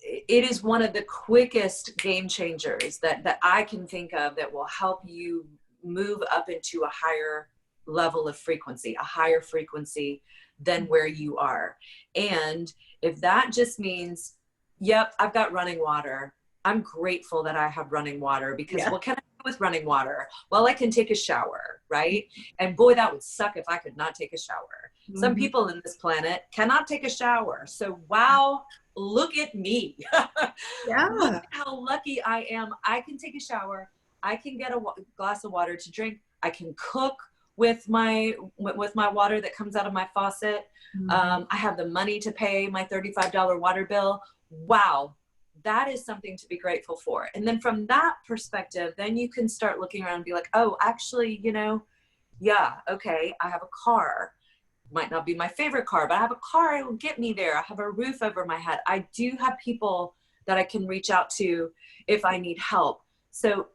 it is one of the quickest game changers that I can think of that will help you move up into a higher level of frequency, a higher frequency than where you are. And if that just means, yep, I've got running water, I'm grateful that I have running water, because what can I do with running water? Well, I can take a shower, right? And boy, that would suck if I could not take a shower. Some people in this planet cannot take a shower. So wow, look at me. Look at how lucky I am. I can take a shower. I can get a glass of water to drink. I can cook with my water that comes out of my faucet. I have the money to pay my $35 water bill. Wow. That is something to be grateful for. And then from that perspective, then you can start looking around and be like, oh, actually, yeah, okay, I have a car. Might not be my favorite car, but I have a car. It will get me there. I have a roof over my head. I do have people that I can reach out to if I need help. So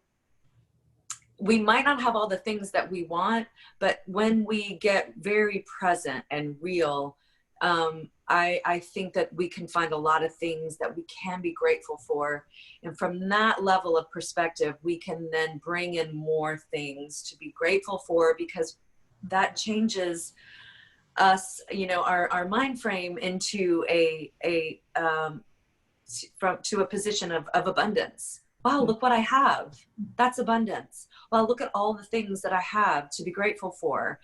we might not have all the things that we want, but when we get very present and real, I think that we can find a lot of things that we can be grateful for. And from that level of perspective, we can then bring in more things to be grateful for, because that changes us, our mind frame into to a position of abundance. Wow, look what I have. That's abundance. Well, look at all the things that I have to be grateful for.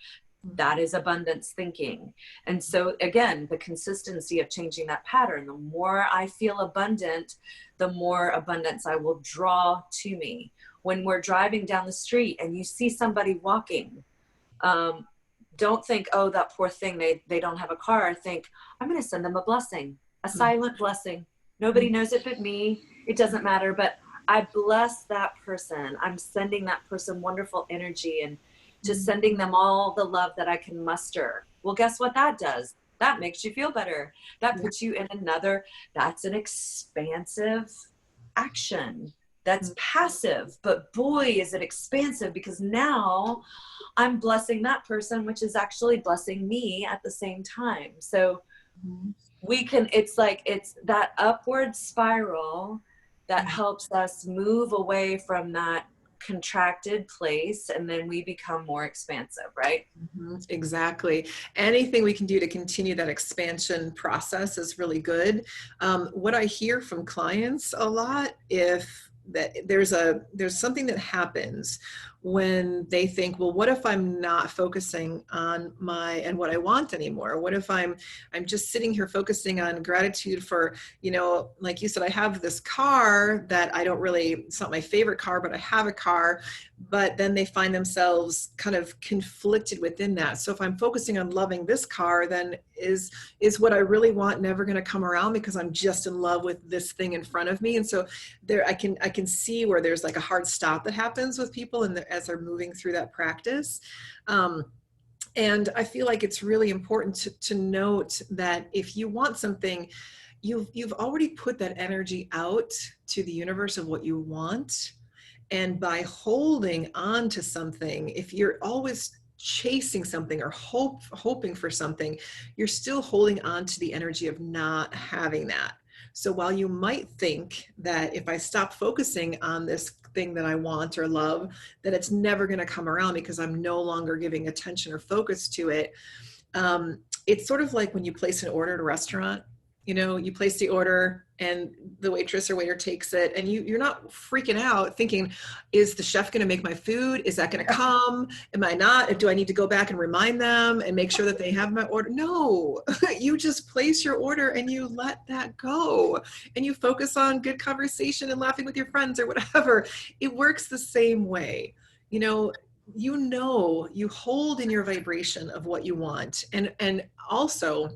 That is abundance thinking. And so again, the consistency of changing that pattern, the more I feel abundant, the more abundance I will draw to me. When we're driving down the street and you see somebody walking, don't think, oh, that poor thing, they don't have a car. Think, I'm going to send them a blessing, a silent blessing. Nobody knows it but me. It doesn't matter, but I bless that person. I'm sending that person wonderful energy and just sending them all the love that I can muster. Well, guess what that does? That makes you feel better. That puts you in that's an expansive action. That's passive, but boy, is it expansive, because now I'm blessing that person, which is actually blessing me at the same time. So it's that upward spiral that helps us move away from that contracted place, and then we become more expansive, right? Exactly. Anything we can do to continue that expansion process is really good. What I hear from clients a lot, if that there's something that happens when they think, well, what if I'm not focusing on what I want anymore? What if I'm just sitting here focusing on gratitude for, like you said, I have this car that it's not my favorite car, but I have a car, but then they find themselves kind of conflicted within that. So if I'm focusing on loving this car, then is what I really want never going to come around because I'm just in love with this thing in front of me? And so there, I can see where there's like a hard stop that happens with people, and as they're moving through that practice. And I feel like it's really important to note that if you want something, you've already put that energy out to the universe of what you want. And by holding on to something, if you're always chasing something or hoping for something, you're still holding on to the energy of not having that. So while you might think that if I stop focusing on this thing that I want or love, that it's never going to come around because I'm no longer giving attention or focus to it. It's sort of like when you place an order at a restaurant. You know, you place the order and the waitress or waiter takes it, and you're not freaking out thinking, is the chef going to make my food? Is that going to come? Am I not? Do I need to go back and remind them and make sure that they have my order? No, you just place your order and you let that go, and you focus on good conversation and laughing with your friends or whatever. It works the same way. You hold in your vibration of what you want, and also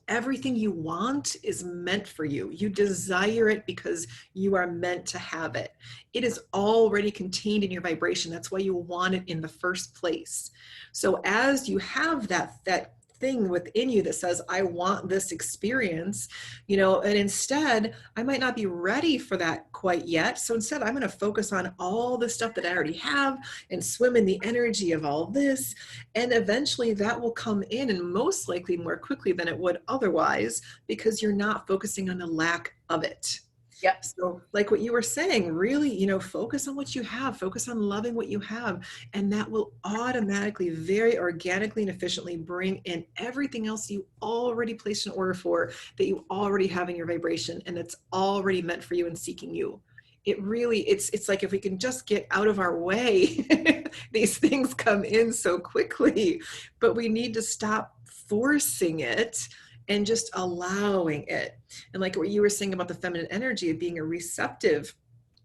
everything you want is meant for you. You desire it because you are meant to have it. It is already contained in your vibration. That's why you want it in the first place. So as you have that thing within you that says, I want this experience, and instead I might not be ready for that quite yet. So instead I'm going to focus on all the stuff that I already have and swim in the energy of all this. And eventually that will come in, and most likely more quickly than it would otherwise, because you're not focusing on the lack of it. Yep. So like what you were saying, really, focus on what you have, focus on loving what you have. And that will automatically, very organically and efficiently bring in everything else you already placed an order for, that you already have in your vibration, and it's already meant for you and seeking you. It really, it's like if we can just get out of our way, these things come in so quickly, but we need to stop forcing it and just allowing it. And like what you were saying about the feminine energy of being a receptive,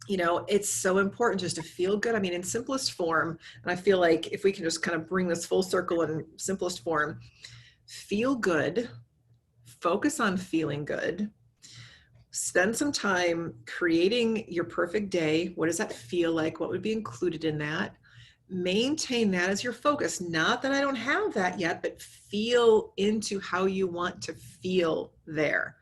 it's so important just to feel good. I mean, in simplest form, and I feel like if we can just kind of bring this full circle in simplest form, feel good, focus on feeling good, spend some time creating your perfect day. What does that feel like? What would be included in that? Maintain that as your focus. Not that I don't have that yet, but feel into how you want to feel there.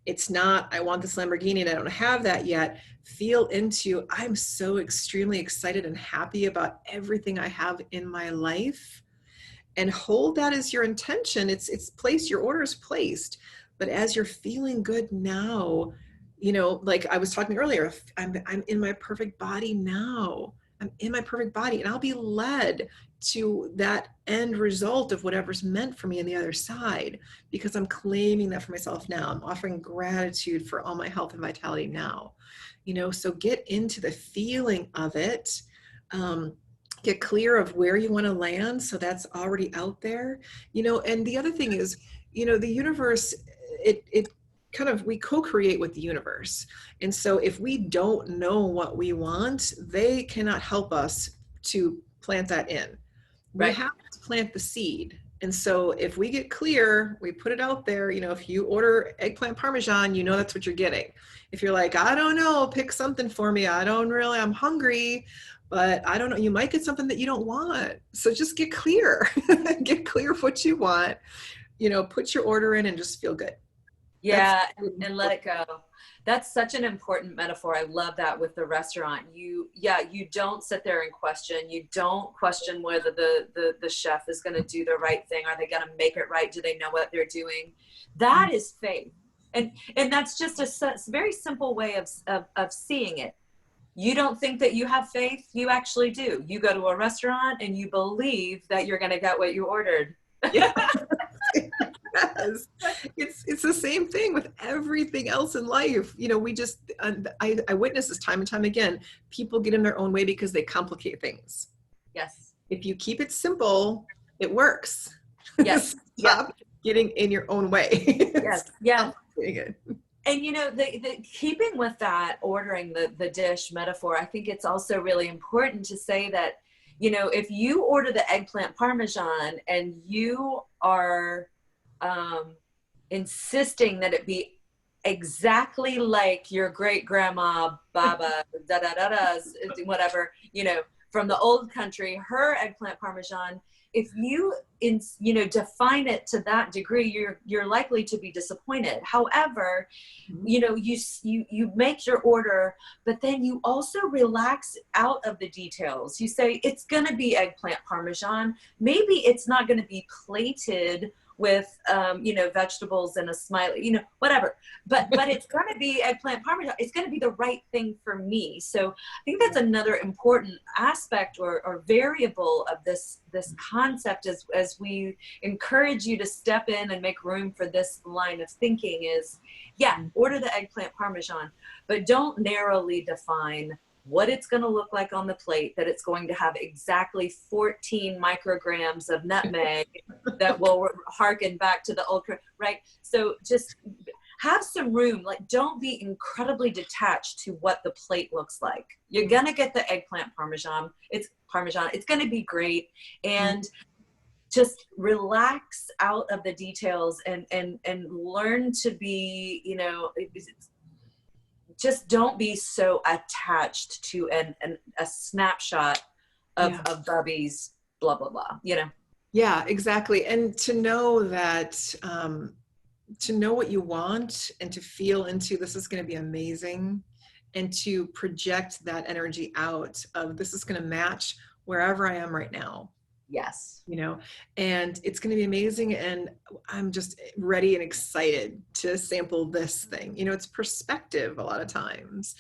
It's not, I want this Lamborghini and I don't have that yet. Feel into, I'm so extremely excited and happy about everything I have in my life. And hold that as your intention. It's placed, your order is placed. But as you're feeling good now, like I was talking earlier, I'm in my perfect body now. I'm in my perfect body, and I'll be led to that end result of whatever's meant for me on the other side, because I'm claiming that for myself now. I'm offering gratitude for all my health and vitality now. So get into the feeling of it. Get clear of where you want to land. So that's already out there, and the other thing is, the universe, it kind of, we co-create with the universe. And so if we don't know what we want, they cannot help us to plant that in. Right. We have to plant the seed. And so if we get clear, we put it out there, if you order eggplant Parmesan, that's what you're getting. If you're like, I don't know, pick something for me. I'm hungry, but I don't know, you might get something that you don't want. So just get clear, get clear of what you want, put your order in and just feel good. Yeah, and let it go. That's such an important metaphor. I love that with the restaurant. You don't sit there and question. You don't question whether the chef is going to do the right thing. Are they going to make it right? Do they know what they're doing? That is faith. And that's just a very simple way of seeing it. You don't think that you have faith. You actually do. You go to a restaurant and you believe that you're going to get what you ordered. Yeah. Yes. It's the same thing with everything else in life. We just, I witness this time and time again. People get in their own way because they complicate things. Yes. If you keep it simple, it works. Yes. Stop getting in your own way. Yes. Yeah. It. And the keeping with that ordering the dish metaphor, I think it's also really important to say that, if you order the eggplant Parmesan and you are insisting that it be exactly like your great grandma Baba whatever, from the old country, her eggplant parmesan, if you define it to that degree, you're likely to be disappointed. However, you make your order, but then you also relax out of the details. You say it's going to be eggplant parmesan. Maybe it's not going to be plated with vegetables and a smiley, whatever, but it's going to be eggplant parmesan. It's going to be the right thing for me. So I think that's another important aspect or variable of this concept as we encourage you to step in and make room for this line of thinking is, order the eggplant parmesan, but don't narrowly define what it's going to look like on the plate, that it's going to have exactly 14 micrograms of nutmeg that will harken back to the old, right? So just have some room. Like, don't be incredibly detached to what the plate looks like. You're going to get the eggplant parmesan. It's going to be great. And just relax out of the details and learn to be, just don't be so attached to a snapshot of Bubby's blah, blah, blah, Yeah, exactly. And to know that, to know what you want and to feel into this is going to be amazing, and to project that energy out of this is going to match wherever I am right now. Yes. And it's going to be amazing. And I'm just ready and excited to sample this thing. It's perspective a lot of times.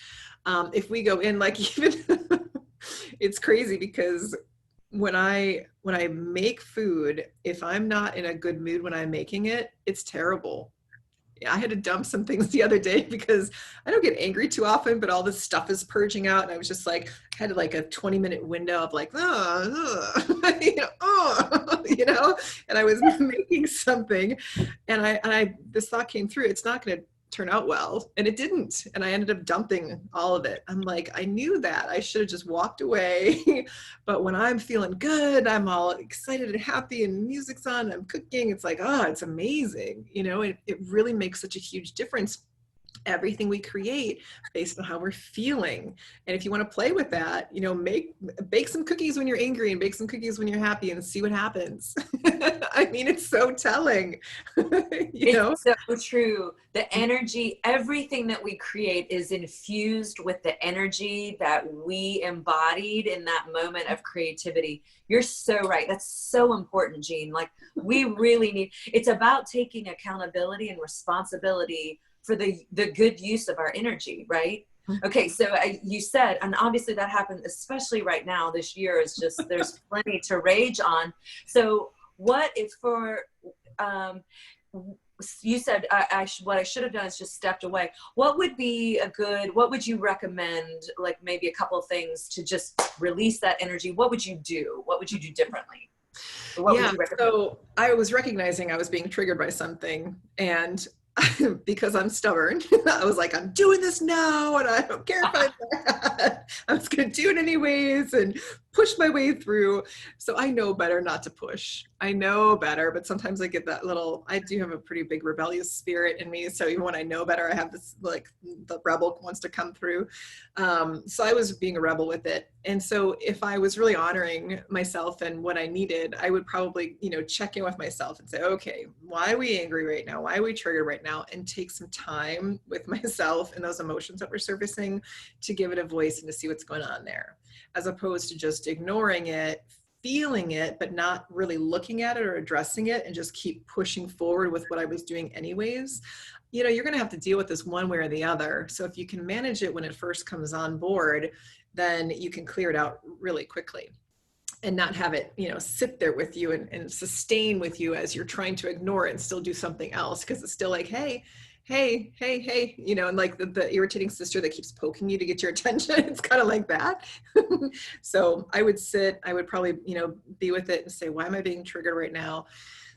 If we go in, like, even it's crazy because when I make food, if I'm not in a good mood when I'm making it, it's terrible. I had to dump some things the other day because I don't get angry too often, but all this stuff is purging out. And I was just like, I had like a 20-minute window of like, and I was making something and this thought came through, it's not going to turn out well. And it didn't. And I ended up dumping all of it. I'm like, I knew that I should have just walked away. But when I'm feeling good, I'm all excited and happy and music's on, I'm cooking. It's like, it's amazing. It really makes such a huge difference. Everything we create based on how we're feeling. And if you want to play with that, bake some cookies when you're angry and bake some cookies when you're happy and see what happens. I mean, it's so telling. It's so true. The energy, everything that we create is infused with the energy that we embodied in that moment of creativity. You're so right. That's so important, Jean. Like, we really it's about taking accountability and responsibility for the good use of our energy, right? Okay, so you said, and obviously that happened, especially right now, this year is just, there's plenty to rage on. So what if you said, what I should have done is just stepped away. What would you recommend, like maybe a couple of things to just release that energy? What would you do? What would you do differently? What would you recommend? So I was recognizing I was being triggered by something, and because I'm stubborn, I was like, I'm doing this now and I don't care if I'm just going to do it anyways and push my way through. So I know better not to push. I know better, but sometimes I get that I do have a pretty big rebellious spirit in me. So even when I know better, I have this, like, the rebel wants to come through. So I was being a rebel with it. And so if I was really honoring myself and what I needed, I would probably, check in with myself and say, okay, why are we angry right now? Why are we triggered right now? And take some time with myself and those emotions that we're surfacing to give it a voice and to see what's going on there, as opposed to just ignoring it, feeling it, but not really looking at it or addressing it, and just keep pushing forward with what I was doing anyways. You're going to have to deal with this one way or the other. So if you can manage it when it first comes on board, then you can clear it out really quickly and not have it, sit there with you and sustain with you as you're trying to ignore it and still do something else. Because it's still like, hey, and like the irritating sister that keeps poking you to get your attention. It's kind of like that. So I would probably, be with it and say, why am I being triggered right now?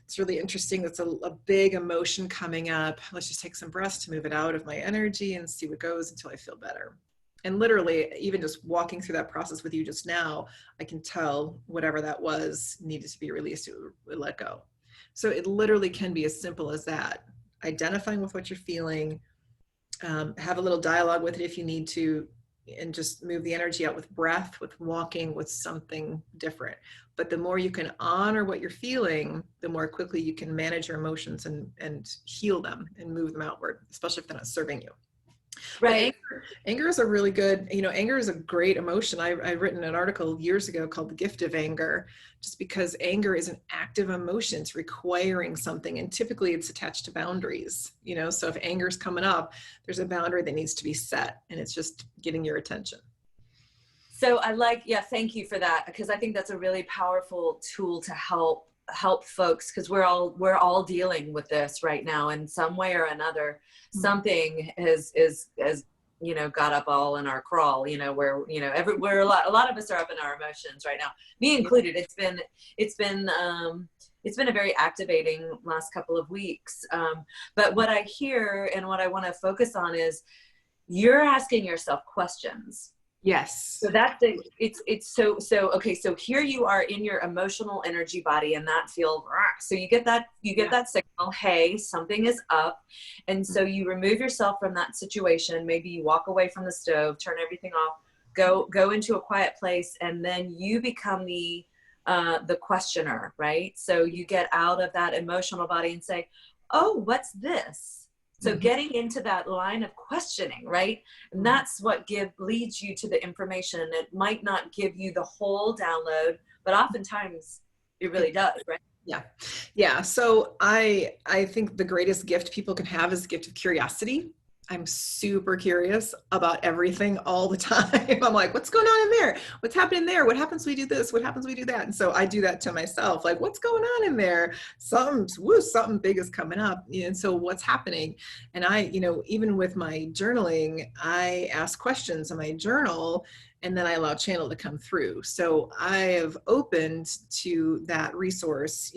It's really interesting. That's a big emotion coming up. Let's just take some breaths to move it out of my energy and see what goes until I feel better. And literally, even just walking through that process with you just now, I can tell whatever that was needed to be released, to let go. So it literally can be as simple as that. Identifying with what you're feeling, have a little dialogue with it if you need to, and just move the energy out with breath, with walking, with something different. But the more you can honor what you're feeling, the more quickly you can manage your emotions and heal them and move them outward, especially if they're not serving you. Right. But anger is a really good, anger is a great emotion. I've written an article years ago called The Gift of Anger, just because anger is an active emotion. It's requiring something. And typically it's attached to boundaries, so if anger is coming up, there's a boundary that needs to be set, and it's just getting your attention. So thank you for that, because I think that's a really powerful tool to help folks, because we're all dealing with this right now in some way or another. Something is got up all in our crawl, where a lot of us are up in our emotions right now, me included. It's been a very activating last couple of weeks, but what I hear and what I want to focus on is you're asking yourself questions. Yes. So that's okay. So here you are in your emotional energy body, and that feels, so you get that signal, hey, something is up. And so you remove yourself from that situation. Maybe you walk away from the stove, turn everything off, go into a quiet place, and then you become the questioner, right? So you get out of that emotional body and say, oh, what's this? So getting into that line of questioning, right? And that's what leads you to the information. It might not give you the whole download, but oftentimes it really does, right? Yeah. Yeah. So I think the greatest gift people can have is the gift of curiosity. I'm super curious about everything all the time. I'm like, what's going on in there? What's happening there? What happens when we do this? What happens when we do that? And so I do that to myself. Like, what's going on in there? Something big is coming up. And so what's happening? And I, even with my journaling, I ask questions in my journal, and then I allow channel to come through. So I have opened to that resource,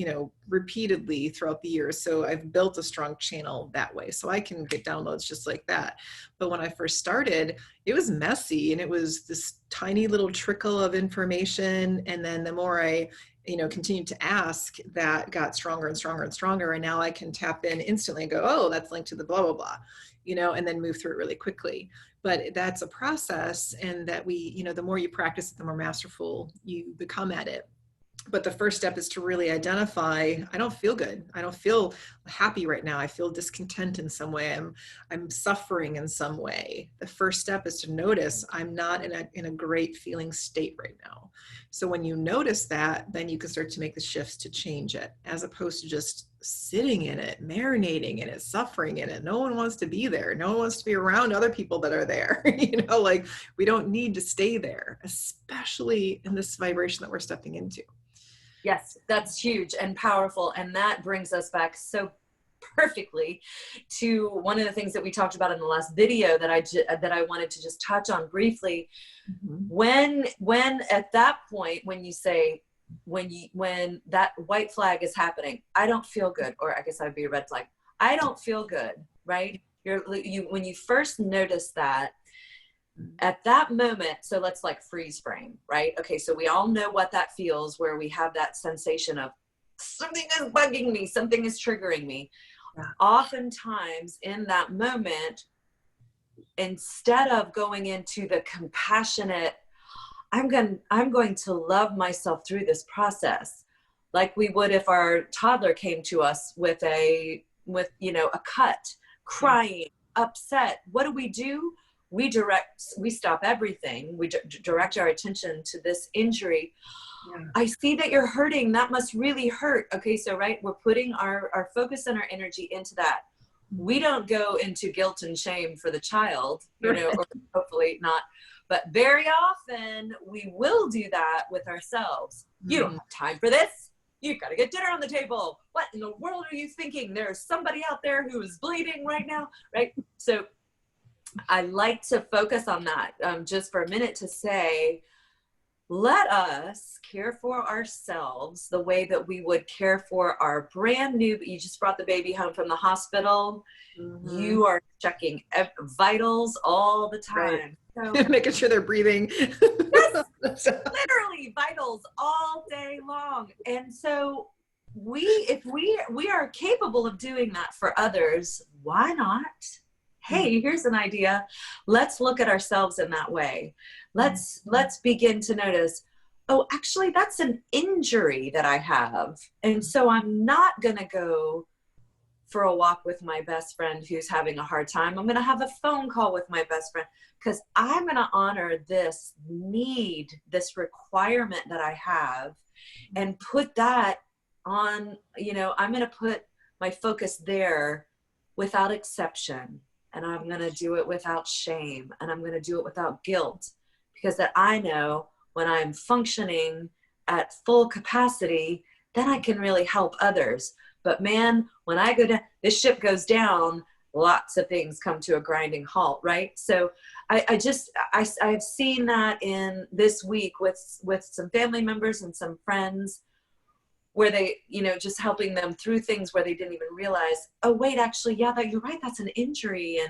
repeatedly throughout the years. So I've built a strong channel that way. So I can get downloads just like that. But when I first started, it was messy, and it was this tiny little trickle of information. And then the more I continued to ask, that got stronger and stronger and stronger. And now I can tap in instantly and go, oh, that's linked to the blah, blah, blah, and then move through it really quickly. But that's a process, and that the more you practice it, the more masterful you become at it. But the first step is to really identify, I don't feel good. I don't feel happy right now. I feel discontent in some way. I'm suffering in some way. The first step is to notice I'm not in a great feeling state right now. So when you notice that, then you can start to make the shifts to change it, as opposed to just sitting in it, marinating in it, suffering in it. No one wants to be there. No one wants to be around other people that are there. Like, we don't need to stay there, especially in this vibration that we're stepping into. Yes, that's huge and powerful. And that brings us back so perfectly to one of the things that we talked about in the last video that I wanted to just touch on briefly. When at that point, when you say, when that white flag is happening, I don't feel good, or I guess that'd be a red flag. I don't feel good, right? When you first notice that, at that moment, so let's freeze frame, right? Okay, so we all know what that feels, where we have that sensation of something is bugging me, something is triggering me. Yeah. Oftentimes in that moment, instead of going into the compassionate, I'm going to love myself through this process, like we would if our toddler came to us with a cut, crying, upset. What do? We stop everything. We direct our attention to this injury. Yeah. I see that you're hurting. That must really hurt. Okay, so we're putting our focus and our energy into that. We don't go into guilt and shame for the child, or hopefully not. But very often we will do that with ourselves. You don't have time for this. You've got to get dinner on the table. What in the world are you thinking? There's somebody out there who is bleeding right now, right? So I like to focus on that just for a minute to say, let us care for ourselves the way that we would care for our brand new, you just brought the baby home from the hospital. You are checking vitals all the time. Right. So, making sure they're breathing. Yes, literally vitals all day long. And so if we are capable of doing that for others, why not hey, here's an idea. Let's look at ourselves in that way. Let's begin to notice, oh, actually, that's an injury that I have. And so I'm not going to go for a walk with my best friend who's having a hard time. I'm going to have a phone call with my best friend because I'm going to honor this need, this requirement that I have, and put that on, I'm going to put my focus there without exception. And I'm going to do it without shame. And I'm going to do it without guilt, because that I know when I'm functioning at full capacity, then I can really help others. But man, when I go down, this ship goes down, lots of things come to a grinding halt, right? So I've seen that in this week with some family members and some friends, where they, just helping them through things where they didn't even realize, oh, wait, actually, yeah, you're right, that's an injury.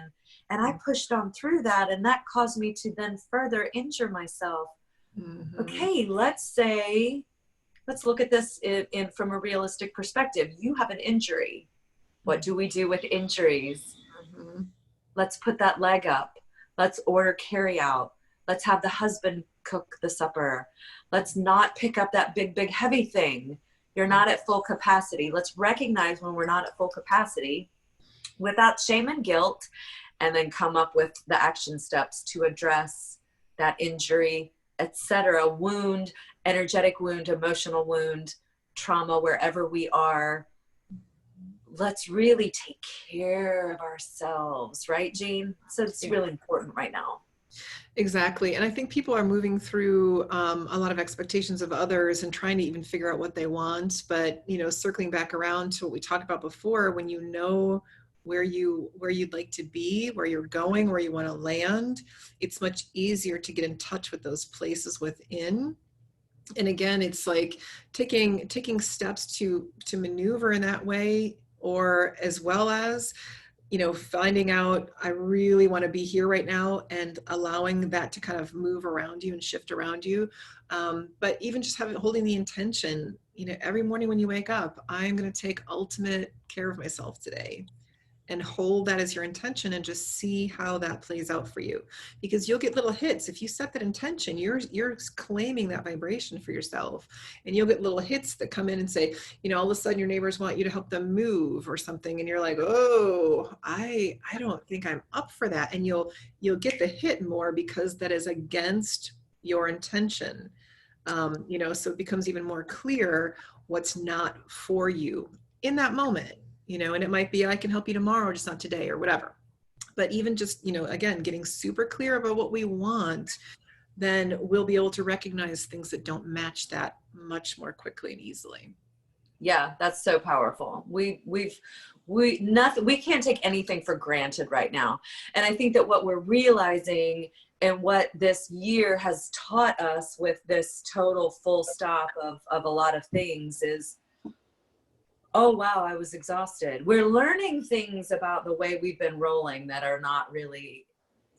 And I pushed on through that, and that caused me to then further injure myself. Mm-hmm. Okay, let's look at this in from a realistic perspective. You have an injury. What do we do with injuries? Mm-hmm. Let's put that leg up. Let's order carry out. Let's have the husband cook the supper. Let's not pick up that big, big, heavy thing. You're not at full capacity. Let's recognize when we're not at full capacity without shame and guilt, and then come up with the action steps to address that injury, etc. Wound, energetic wound, emotional wound, trauma, wherever we are. Let's really take care of ourselves, right, Jean? So it's really important right now. Exactly. And I think people are moving through a lot of expectations of others and trying to even figure out what they want. But, circling back around to what we talked about before, when you know where you'd like to be, where you're going, where you want to land, it's much easier to get in touch with those places within. And again, it's like taking steps to maneuver in that way, or as well as finding out, I really want to be here right now, and allowing that to kind of move around you and shift around you. But even just holding the intention, every morning when you wake up, I'm going to take ultimate care of myself today, and hold that as your intention, and just see how that plays out for you. Because you'll get little hits. If you set that intention, you're claiming that vibration for yourself, and you'll get little hits that come in and say, all of a sudden your neighbors want you to help them move or something, and you're like, oh, I don't think I'm up for that. And you'll get the hit more because that is against your intention. So it becomes even more clear what's not for you in that moment. And it might be, I can help you tomorrow, just not today, or whatever. But even just, again, getting super clear about what we want, then we'll be able to recognize things that don't match that much more quickly and easily. Yeah, that's so powerful. We can't take anything for granted right now. And I think that what we're realizing, and what this year has taught us with this total full stop of a lot of things, is, oh, wow, I was exhausted. We're learning things about the way we've been rolling that are not really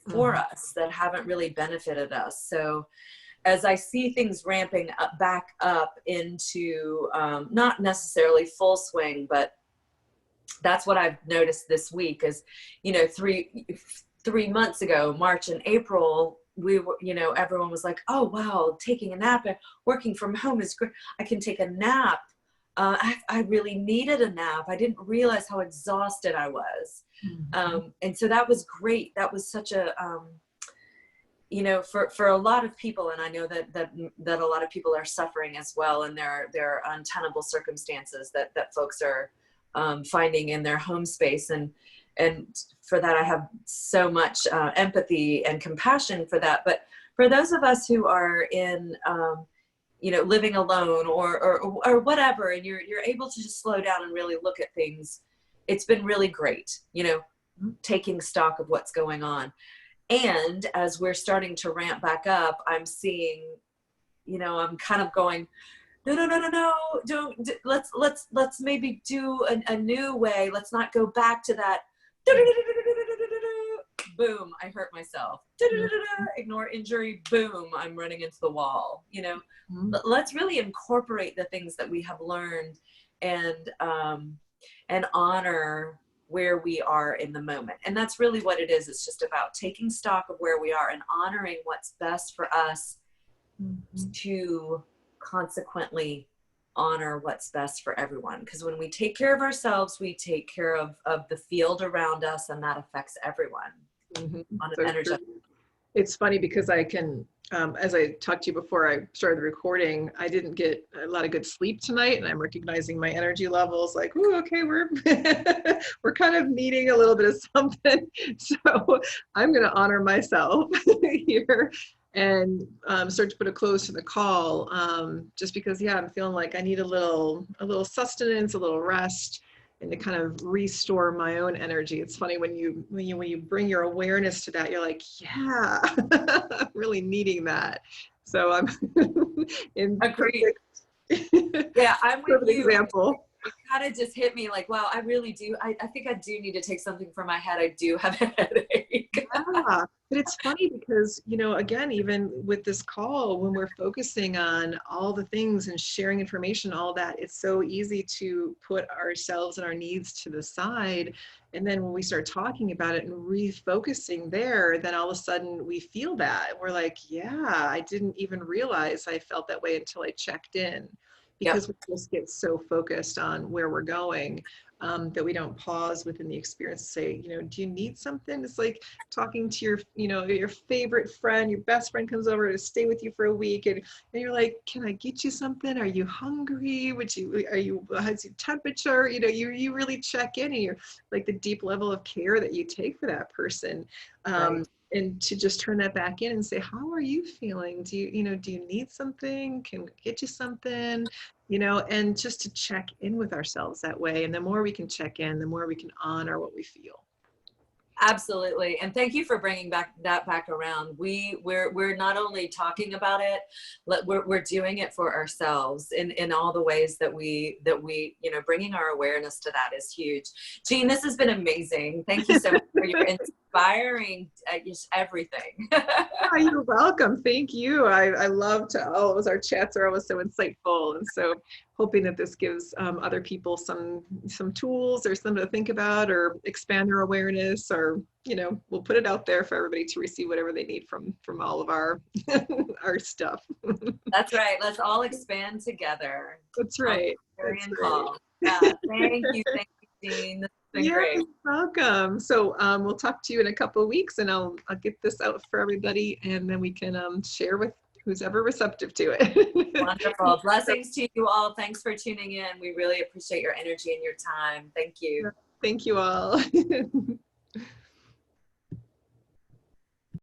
for us, that haven't really benefited us. So as I see things ramping up, back up into not necessarily full swing, but that's what I've noticed this week is, 3 months ago, March and April, we were, everyone was like, oh, wow, taking a nap, working from home is great. I can take a nap. I really needed a nap. I didn't realize how exhausted I was. And so that was great. That was such a, for a lot of people, and I know that a lot of people are suffering as well, and their untenable circumstances that folks are finding in their home space. And for that, I have so much empathy and compassion for that. But for those of us who are in, living alone or whatever, and you're able to just slow down and really look at things, it's been really great, taking stock of what's going on. And as we're starting to ramp back up, I'm seeing, I'm kind of going, no, don't, let's maybe do a new way. Let's not go back to that. Boom, I hurt myself. Ignore injury. Boom, I'm running into the wall. Let's really incorporate the things that we have learned, and honor where we are in the moment. And that's really what it is. It's just about taking stock of where we are and honoring what's best for us to consequently honor what's best for everyone. Because when we take care of ourselves, we take care of the field around us, and that affects everyone on an energetic. It's funny because I can, as I talked to you before I started recording, I didn't get a lot of good sleep tonight, and I'm recognizing my energy levels like, ooh, okay, we're we're kind of needing a little bit of something. So I'm going to honor myself here and start to put a close to the call, just because, yeah, I'm feeling like I need a little sustenance, a little rest, and to kind of restore my own energy. It's funny when you bring your awareness to that, you're like, yeah, I'm really needing that. So I'm in Agreed. perfect, yeah, I'm with you. Example. It kind of just hit me like, wow, I really do. I think I do need to take something for my head. I do have a headache. Yeah, but it's funny because, again, even with this call, when we're focusing on all the things and sharing information, all that, it's so easy to put ourselves and our needs to the side. And then when we start talking about it and refocusing there, then all of a sudden we feel that. We're like, yeah, I didn't even realize I felt that way until I checked in. Because we just get so focused on where we're going, that we don't pause within the experience to say, do you need something? It's like talking to your favorite friend, your best friend comes over to stay with you for a week, and you're like, can I get you something? Are you hungry? How's your temperature? You really check in, and you're like the deep level of care that you take for that person. Right. And to just turn that back in and say, how are you feeling? Do you need something? Can we get you something? And just to check in with ourselves that way. And the more we can check in, the more we can honor what we feel. Absolutely. And thank you for bringing that back around. We're not only talking about it, we're doing it for ourselves in all the ways that we, bringing our awareness to that is huge. Jean, this has been amazing. Thank you so much for your inspiring, just everything. Oh, you're welcome. Thank you. I love to always, our chats are always so insightful. And so hoping that this gives other people some tools or something to think about or expand their awareness, or, we'll put it out there for everybody to receive whatever they need from all of our our stuff. That's right. Let's all expand together. That's right. Clarion Call. Yeah. Thank you, Jean. This has been great. You're welcome. So we'll talk to you in a couple of weeks, and I'll get this out for everybody, and then we can share with who's ever receptive to it. Wonderful. Blessings to you all. Thanks for tuning in. We really appreciate your energy and your time. Thank you. Thank you all.